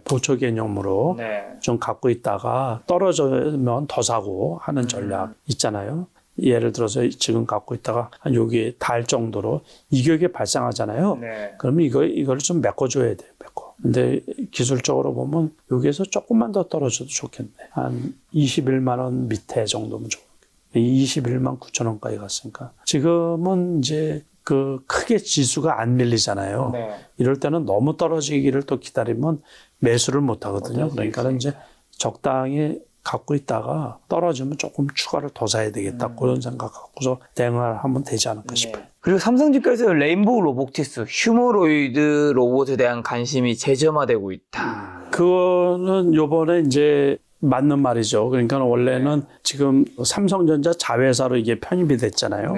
보초 개념으로 좀 갖고 있다가 떨어지면 더 사고 하는 전략 있잖아요. 예를 들어서 지금 갖고 있다가 한 여기에 달 정도로 이격이 발생하잖아요. 그러면 이걸 좀 메꿔줘야 돼요. 근데 기술적으로 보면 여기에서 조금만 더 떨어져도 좋겠네. 한 21만 원 밑에 정도면 좋겠네. 21만 9천 원까지 갔으니까. 지금은 이제 그 크게 지수가 안 밀리잖아요. 이럴 때는 너무 떨어지기를 또 기다리면 매수를 못 하거든요. 그러니까 이제 적당히 갖고 있다가 떨어지면 조금 추가를 더 사야 되겠다. 그런 생각 갖고서 대응을 하면 되지 않을까 싶어요. 그리고 삼성증권에서 레인보우 로보틱스, 휴머로이드 로봇에 대한 관심이 재점화되고 있다. 그거는 요번에 이제 맞는 말이죠. 그러니까 원래는 지금 삼성전자 자회사로 이게 편입이 됐잖아요.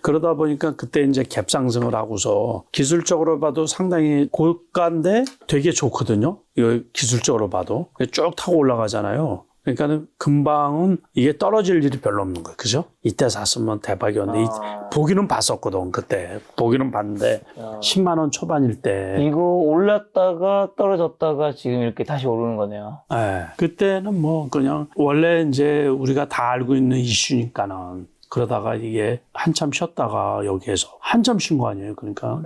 그러다 보니까 그때 이제 갭상승을 하고서 기술적으로 봐도 상당히 고가인데 되게 좋거든요. 이거 기술적으로 봐도. 쭉 타고 올라가잖아요. 그러니까 금방은 이게 떨어질 일이 별로 없는 거예요. 그죠? 이때 샀으면 대박이었는데 보기는 봤었거든. 그때 보기는 봤는데 10만 원 초반일 때 이거 올랐다가 떨어졌다가 지금 이렇게 다시 오르는 거네요. 네. 그때는 뭐 그냥 원래 이제 우리가 다 알고 있는 이슈니까는 그러다가 이게 한참 쉬었다가 여기에서 한참 쉰 거 아니에요. 그러니까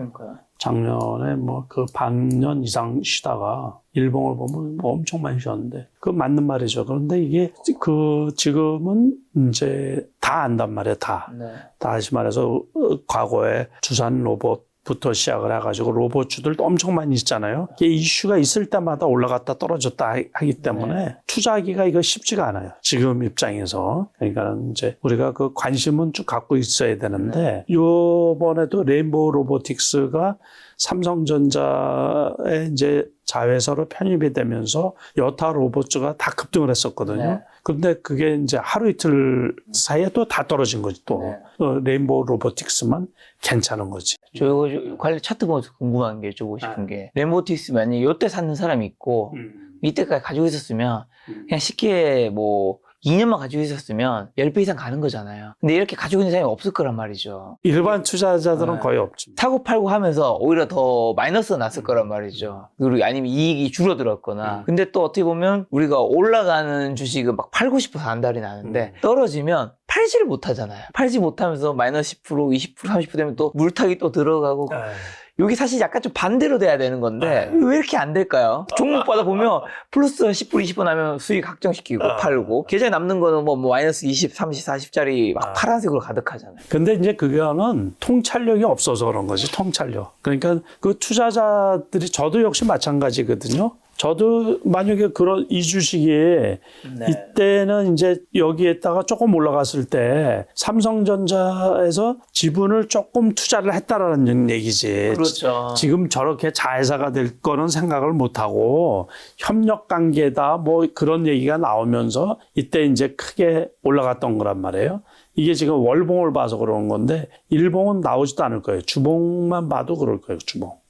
작년에 뭐 그 반년 이상 쉬다가 일봉을 보면 뭐 엄청 많이 쉬었는데 그거 맞는 말이죠. 그런데 이게 그 지금은 이제 다 안단 말이에요. 다. 다시 말해서 과거에 주산 로봇부터 시작을 해가지고 로봇주들도 엄청 많이 있잖아요. 이게 이슈가 있을 때마다 올라갔다 떨어졌다 하기 때문에 투자하기가 이거 쉽지가 않아요. 지금 입장에서. 그러니까 이제 우리가 그 관심은 쭉 갖고 있어야 되는데 요번에도 레인보우 로보틱스가 삼성전자의 이제 자회사로 편입이 되면서 여타 로봇주가 다 급등을 했었거든요. 그런데 그게 이제 하루 이틀 사이에 또 다 떨어진 거지 또. 네. 레인보우 로보틱스만 괜찮은 거지. 저 이거 관리 차트 보면서 궁금한 게 여쭤보고 싶은 게 램보틱스 만약에 이때 사는 사람이 있고 이때까지 가지고 있었으면 그냥 쉽게 뭐 2년만 가지고 있었으면 10배 이상 가는 거잖아요. 근데 이렇게 가지고 있는 사람이 없을 거란 말이죠. 일반 투자자들은 네. 거의 없죠. 사고 팔고 하면서 오히려 더 마이너스가 났을 거란 말이죠. 그리고 아니면 이익이 줄어들었거나. 근데 또 어떻게 보면 우리가 올라가는 주식은 막 팔고 싶어서 안달이 나는데 떨어지면 팔지를 못하잖아요. 팔지 못하면서 마이너스 10%, 20%, 30% 되면 또 물타기 또 들어가고. 여기 사실 약간 좀 반대로 돼야 되는 건데 왜 이렇게 안 될까요? 종목마다 보면 플러스 10%, 20% 나면 수익 확정시키고 팔고 계좌에 남는 거는 뭐 마이너스 20, 30, 40짜리 막 파란색으로 가득하잖아요. 근데 이제 그거는 통찰력이 없어서 그런 거지, 통찰력. 그러니까 그 투자자들이 저도 역시 마찬가지거든요. 저도 만약에 그런 이 주식이 이때는 이제 여기에다가 조금 올라갔을 때 삼성전자에서 지분을 조금 투자를 했다라는 얘기지. 그렇죠. 지금 저렇게 자회사가 될 거는 생각을 못 하고 협력 관계다 뭐 그런 얘기가 나오면서 이때 이제 크게 올라갔던 거란 말이에요. 이게 지금 월봉을 봐서 그런 건데 일봉은 나오지도 않을 거예요. 주봉만 봐도 그럴 거예요.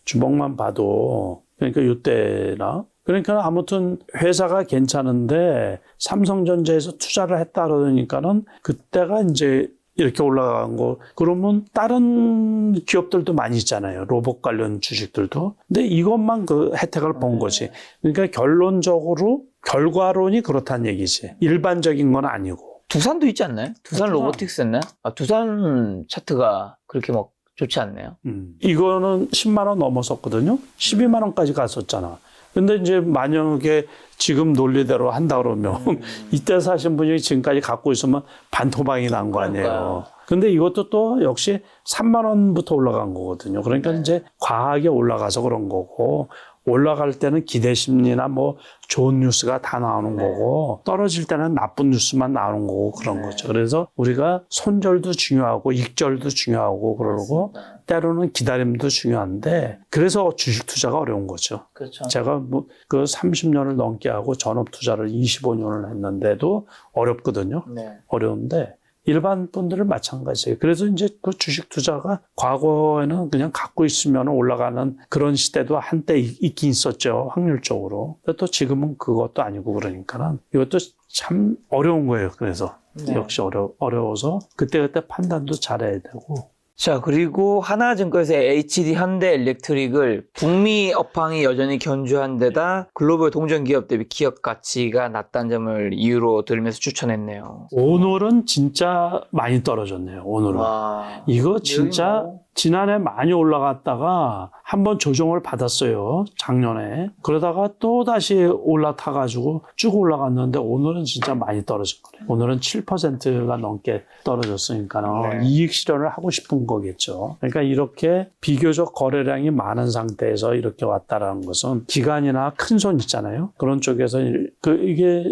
주봉만 봐도. 그러니까 이때나. 그러니까 아무튼 회사가 괜찮은데 삼성전자에서 투자를 했다 그러니까는 그때가 이제 이렇게 올라간 거. 그러면 다른 기업들도 많이 있잖아요. 로봇 관련 주식들도. 근데 이것만 그 혜택을 본 거지. 그러니까 결론적으로 결과론이 그렇다는 얘기지. 일반적인 건 아니고. 두산도 있지 않나요? 두산 로보틱스 했나? 아, 두산 차트가 그렇게 막 좋지 않네요. 이거는 10만 원 넘었었거든요. 12만 원까지 갔었잖아. 근데 이제 만약에 지금 논리대로 한다 그러면 이때 사신 분이 지금까지 갖고 있으면 반토막이 난 거 아니에요. 근데 이것도 또 역시 3만 원부터 올라간 거거든요. 그러니까 이제 과하게 올라가서 그런 거고 올라갈 때는 기대 심리나 뭐 좋은 뉴스가 다 나오는 거고 떨어질 때는 나쁜 뉴스만 나오는 거고 그런 거죠. 그래서 우리가 손절도 중요하고 익절도 중요하고 그러고 때로는 기다림도 중요한데 그래서 주식 투자가 어려운 거죠. 그렇죠. 제가 뭐 그 30년을 넘게 하고 전업 투자를 25년을 했는데도 어렵거든요. 어려운데 일반 분들은 마찬가지예요. 그래서 이제 그 주식 투자가 과거에는 그냥 갖고 있으면 올라가는 그런 시대도 한때 있긴 있었죠. 확률적으로. 근데 또 지금은 그것도 아니고 그러니까는 이것도 참 어려운 거예요. 그래서 역시 어려워서 그때그때 판단도 잘해야 되고. 자, 그리고 하나증권에서 HD 현대일렉트릭을 북미 업황이 여전히 견조한 데다 글로벌 동전 기업 대비 기업 가치가 낮다는 점을 이유로 들면서 추천했네요. 오늘은 진짜 많이 떨어졌네요. 오늘은. 와, 이거 진짜 지난해 많이 올라갔다가 한번 조정을 받았어요. 작년에. 그러다가 또 다시 올라타가지고 쭉 올라갔는데 오늘은 진짜 많이 떨어진 거예요. 오늘은 7%가 넘게 떨어졌으니까 이익 실현을 하고 싶은 거겠죠. 그러니까 이렇게 비교적 거래량이 많은 상태에서 이렇게 왔다라는 것은 기관이나 큰 손 있잖아요. 그런 쪽에서 이게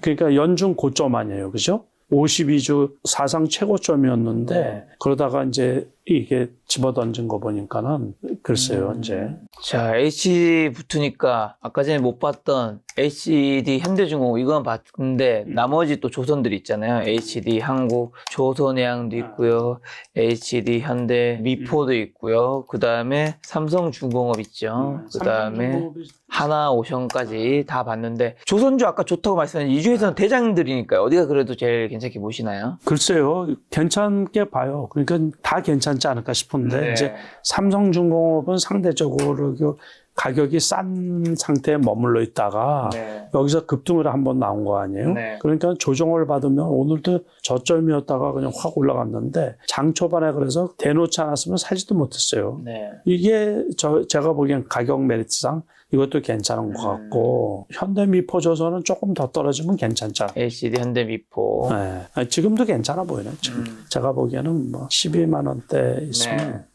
그러니까 연중 고점 아니에요. 그죠? 52주 사상 최고점이었는데 그러다가 이제 이게 집어던진 거 보니까는 글쎄요 이제. 자, HD 붙으니까 아까 전에 못 봤던 HD 현대중공업 이건 봤는데 나머지 또 조선들이 있잖아요. HD 한국, 조선해양도 있고요. HD 현대, 미포도 있고요. 그 다음에 삼성중공업 있죠. 그 다음에 하나오션까지 다 봤는데 조선주 아까 좋다고 말씀하신 이 중에서는 대장들이니까요. 어디가 그래도 제일 괜찮게 보시나요? 글쎄요 괜찮게 봐요. 그러니까 다 괜찮지 않을까 싶은데 이제 삼성중공업은 상대적으로 가격이 싼 상태에 머물러 있다가 여기서 급등을 한번 나온 거 아니에요? 그러니까 조정을 받으면 오늘도 저점이었다가 그냥 확 올라갔는데 장 초반에 그래서 대놓지 않았으면 사지도 못했어요. 이게 제가 보기엔 가격 메리트상 이것도 괜찮은 것 같고 현대미포조선은 조금 더 떨어지면 괜찮죠. HD 현대미포. 네. 지금도 괜찮아 보이네. 지금. 제가 보기에는 뭐 12만 원대 있으면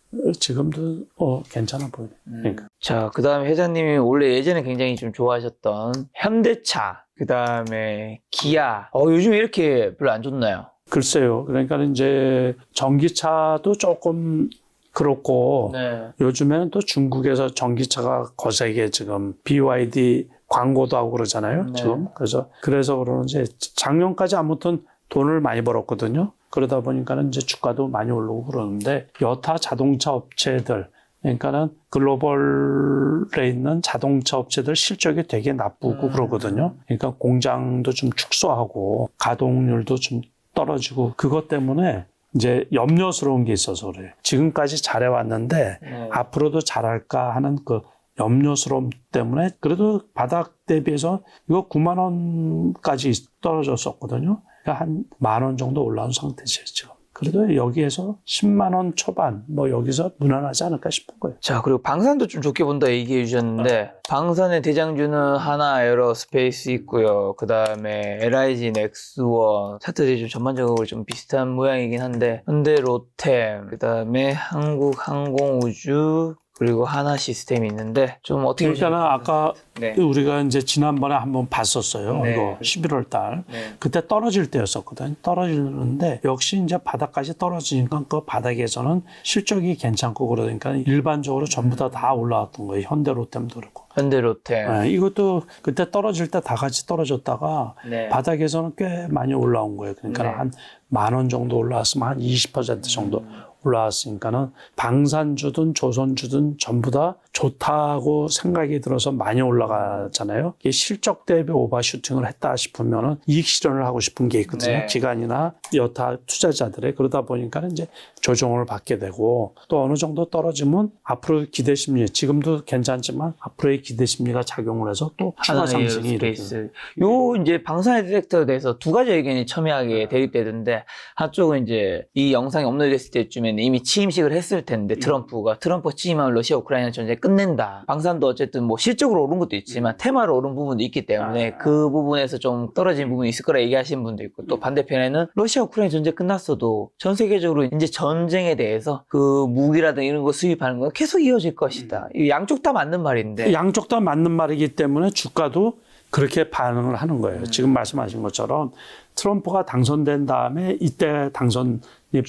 지금도 괜찮아 보이네. 그러니까. 자, 그 다음에 회장님이 원래 예전에 굉장히 좀 좋아하셨던 현대차, 그 다음에 기아. 요즘 왜 이렇게 별로 안 좋나요? 글쎄요. 그러니까 이제 전기차도 조금 그렇고 요즘에는 또 중국에서 전기차가 거세게 지금 BYD 광고도 하고 그러잖아요. 네. 지금. 그래서 그러는지 작년까지 아무튼 돈을 많이 벌었거든요. 그러다 보니까는 이제 주가도 많이 오르고 그러는데 여타 자동차 업체들 그러니까는 글로벌에 있는 자동차 업체들 실적이 되게 나쁘고 그러거든요. 그러니까 공장도 좀 축소하고 가동률도 좀 떨어지고 그것 때문에 이제 염려스러운 게 있어서 그래요. 지금까지 잘해왔는데 네. 앞으로도 잘할까 하는 그 염려스러움 때문에 그래도 바닥 대비해서 이거 9만 원까지 떨어졌었거든요. 그러니까 한 1만 원 정도 올라온 상태죠, 지금. 그래도 여기에서 10만 원 초반 뭐 여기서 무난하지 않을까 싶은 거예요. 자, 그리고 방산도 좀 좋게 본다 얘기해 주셨는데 방산의 대장주는 하나 에어로스페이스 있고요. 그 다음에 LIG 넥스원 차트들이 좀 전반적으로 좀 비슷한 모양이긴 한데 현대로템, 그 다음에 한국항공우주 그리고 하나 시스템이 있는데 좀 어떻게 그러니까는 아까 네. 우리가 이제 지난번에 한번 봤었어요. 네. 이거 11월 달. 네. 그때 떨어질 때였었거든요. 떨어지는데 역시 이제 바닥까지 떨어지니까 그 바닥에서는 실적이 괜찮고 그러니까 일반적으로 전부 다 올라왔던 거예요. 현대로템도 그렇고. 현대로템. 네, 이것도 그때 떨어질 때 다 같이 떨어졌다가 네. 바닥에서는 꽤 많이 올라온 거예요. 그러니까 네. 한 1만 원 정도 올라왔으면 한 20% 정도 올라왔으니까는 방산주든 조선주든 전부 다 좋다고 생각이 들어서 많이 올라가잖아요. 이게 실적 대비 오버슈팅을 했다 싶으면은 이익 실현을 하고 싶은 게 있거든요. 네. 기관이나 여타 투자자들의 그러다 보니까 이제 조정을 받게 되고 또 어느 정도 떨어지면 앞으로 기대 심리 지금도 괜찮지만 앞으로의 기대 심리가 작용을 해서 또 추가 상승이 에어로스페이스. 요 이제 방산의 디렉터에 대해서 두 가지 의견이 첨예하게 대립되던데 한쪽은 이제 이 영상이 업로드됐을 때쯤에는 이미 취임식을 했을 텐데 트럼프가 취임하면 러시아 우크라이나 전쟁 끝낸다. 방산도 어쨌든 뭐 실적으로 오른 것도 있지만 테마로 오른 부분도 있기 때문에 그 부분에서 좀 떨어진 부분이 있을 거라 얘기하시는 분도 있고 또 반대편에는 러시아 우크라이나 전쟁 끝났어도 전 세계적으로 이제 전쟁에 대해서 그 무기라든가 이런 거 수입하는 건 계속 이어질 것이다. 이 양쪽 다 맞는 말인데 양쪽 다 맞는 말이기 때문에 주가도 그렇게 반응을 하는 거예요. 지금 말씀하신 것처럼 트럼프가 당선된 다음에 이때 당선이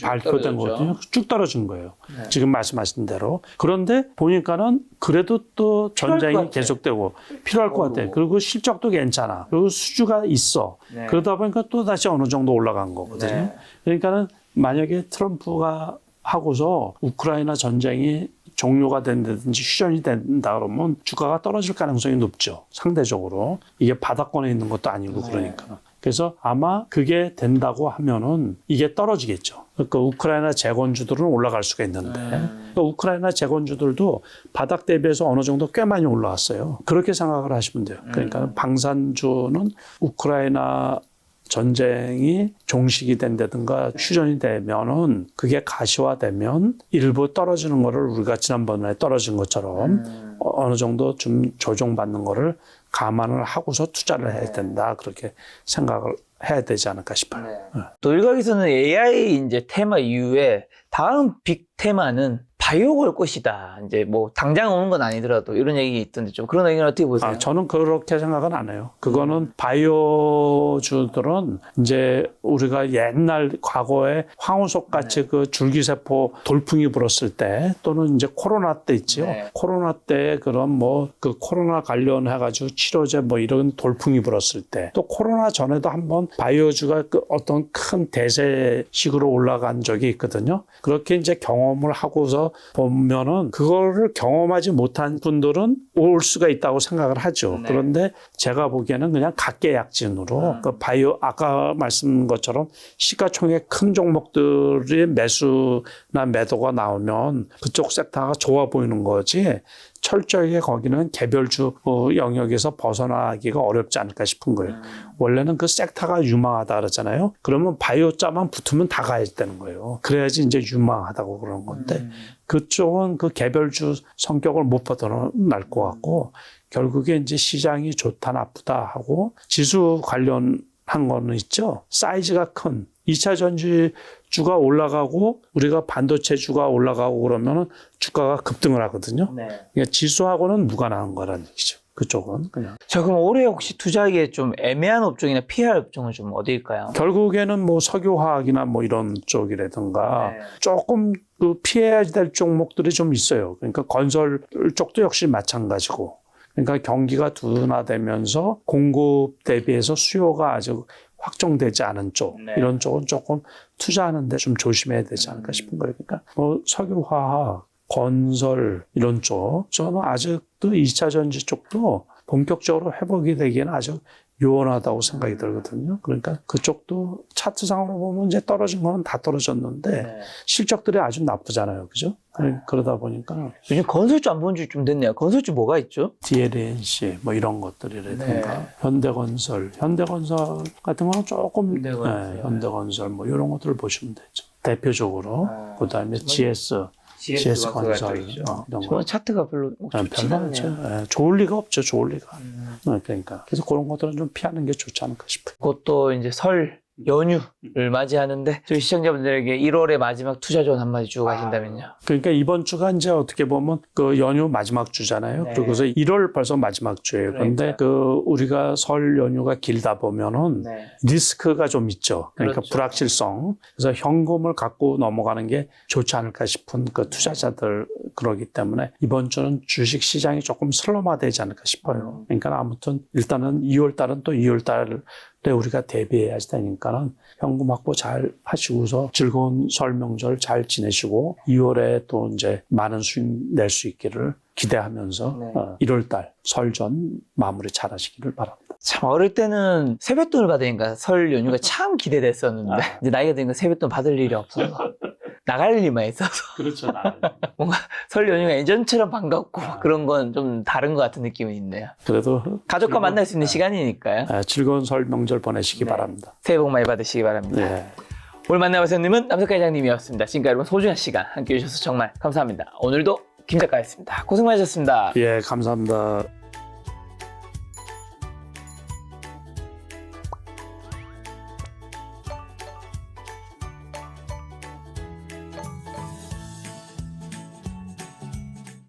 발표된 거거든요. 쭉 떨어진 거예요. 네. 지금 말씀하신 대로. 그런데 보니까는 그래도 또 전쟁이 계속되고 필요할 것 같아요. 그리고 실적도 괜찮아. 그리고 수주가 있어. 네. 그러다 보니까 또 다시 어느 정도 올라간 거거든요. 네. 그러니까는 만약에 트럼프가 하고서 우크라이나 전쟁이 종료가 된다든지 휴전이 된다 그러면 주가가 떨어질 가능성이 높죠. 상대적으로. 이게 바닥권에 있는 것도 아니고 그러니까. 그래서 아마 그게 된다고 하면은 이게 떨어지겠죠. 그러니까 우크라이나 재건주들은 올라갈 수가 있는데 그러니까 우크라이나 재건주들도 바닥 대비해서 어느 정도 꽤 많이 올라왔어요. 그렇게 생각을 하시면 돼요. 그러니까 방산주는 우크라이나 전쟁이 종식이 된다든가 휴전이 되면은 그게 가시화되면 일부 떨어지는 거를 우리가 지난번에 떨어진 것처럼 어느 정도 좀 조정받는 거를 감안을 하고서 투자를 해야 된다. 그렇게 생각을 해야 되지 않을까 싶어요. 또 일각에서는 AI 이제 테마 이후에 다음 빅 테마는 바이오가 올 것이다. 이제 뭐 당장 오는 건 아니더라도 이런 얘기 있던데 좀 그런 의견은 어떻게 보세요? 저는 그렇게 생각은 안 해요. 그거는 바이오주들은 이제 우리가 옛날 과거에 황우석 같이 그 줄기세포 돌풍이 불었을 때 또는 이제 코로나 때 있죠. 네. 코로나 때 그런 뭐 그 코로나 관련해가지고 치료제 뭐 이런 돌풍이 불었을 때 또 코로나 전에도 한번 바이오주가 그 어떤 큰 대세식으로 올라간 적이 있거든요. 그렇게 이제 경험을 하고서 보면은 그거를 경험하지 못한 분들은 올 수가 있다고 생각을 하죠. 네. 그런데 제가 보기에는 그냥 각계약진으로 그 바이오 아까 말씀 것처럼 시가총액 큰 종목들의 매수나 매도가 나오면 그쪽 섹터가 좋아 보이는 거지. 철저하게 거기는 개별주 영역에서 벗어나기가 어렵지 않을까 싶은 거예요. 원래는 그 섹터가 유망하다 그러잖아요. 그러면 바이오자만 붙으면 다 가야 되는 거예요. 그래야지 이제 유망하다고 그러는 건데 그쪽은 그 개별주 성격을 못 벗어날 것 같고 결국에 이제 시장이 좋다 나쁘다 하고 지수 관련한 거는 있죠. 사이즈가 큰 2차 전지주가 올라가고 우리가 반도체주가 올라가고 그러면은 주가가 급등을 하거든요. 네. 그러니까 지수하고는 무관한 거라는 얘기죠. 그쪽은 그냥. 자, 그럼 올해 혹시 투자하기에 좀 애매한 업종이나 피할 업종은 좀 어디일까요? 결국에는 뭐 석유화학이나 뭐 이런 쪽이라든가 네. 조금 그 피해야 될 종목들이 좀 있어요. 그러니까 건설 쪽도 역시 마찬가지고. 그러니까 경기가 둔화되면서 공급 대비해서 수요가 아주 확정되지 않은 쪽 네. 이런 쪽은 조금 투자하는데 좀 조심해야 되지 않을까 싶은 거예요. 그러니까 뭐 석유화학, 건설 이런 쪽 저는 아직도 2차 전지 쪽도 본격적으로 회복이 되기는 아주 요원하다고 생각이 들거든요. 그러니까 그쪽도 차트상으로 보면 이제 떨어진 거는 다 떨어졌는데 네. 실적들이 아주 나쁘잖아요. 그죠? 그러다 보니까 요즘 건설주 안 본 지 좀 됐네요. 건설주 뭐가 있죠? DLNC 뭐 이런 것들이라든가 네. 현대건설 같은 거는 조금 현대건설. 현대건설 뭐 이런 것들을 보시면 되죠. 대표적으로 그다음에 GS 건설 이런 거. 저는 차트가 별로 좋지 별로 않네요. 않죠. 좋을 리가 없죠. 좋을 리가. 그러니까 그래서 그런 것들은 좀 피하는 게 좋지 않을까 싶어요. 그것도 이제 설 연휴를 맞이하는데 저희 시청자분들에게 1월의 마지막 투자 조언 한마디 주고 가신다면요. 그러니까 이번 주가 이제 어떻게 보면 그 연휴 마지막 주잖아요. 네. 그래서 1월 벌써 마지막 주예요. 그런데 그 우리가 설 연휴가 길다 보면은 네. 리스크가 좀 있죠. 그러니까 그렇죠. 불확실성. 그래서 현금을 갖고 넘어가는 게 좋지 않을까 싶은 그 투자자들 그러기 때문에 이번 주는 주식 시장이 조금 슬럼화되지 않을까 싶어요. 그러니까 아무튼 일단은 2월 달은 또 2월 달에 우리가 대비해야 되니까는 현금 확보 잘 하시고서 즐거운 설 명절 잘 지내시고 2월에 또 이제 많은 수익 낼 수 있기를 기대하면서 네. 1월 달 설 전 마무리 잘 하시기를 바랍니다. 참 어릴 때는 세뱃돈을 받으니까 설 연휴가 참 기대됐었는데 이제 나이가 드니까 세뱃돈 받을 일이 없어서 나갈 일만 있어서 그렇죠. 뭔가 설 연휴가 예전처럼 반갑고 그런 건 좀 다른 것 같은 느낌이 있네요. 그래도 가족과 만날 수 있는 시간이니까요. 즐거운 설 명절 보내시기 네. 바랍니다. 새해 복 많이 받으시기 바랍니다. 네. 오늘 만나볼 손님은 남석가 회장님이었습니다. 지금까지 여러분 소중한 시간 함께해 주셔서 정말 감사합니다. 오늘도 김 작가였습니다. 고생 많으셨습니다. 예, 감사합니다.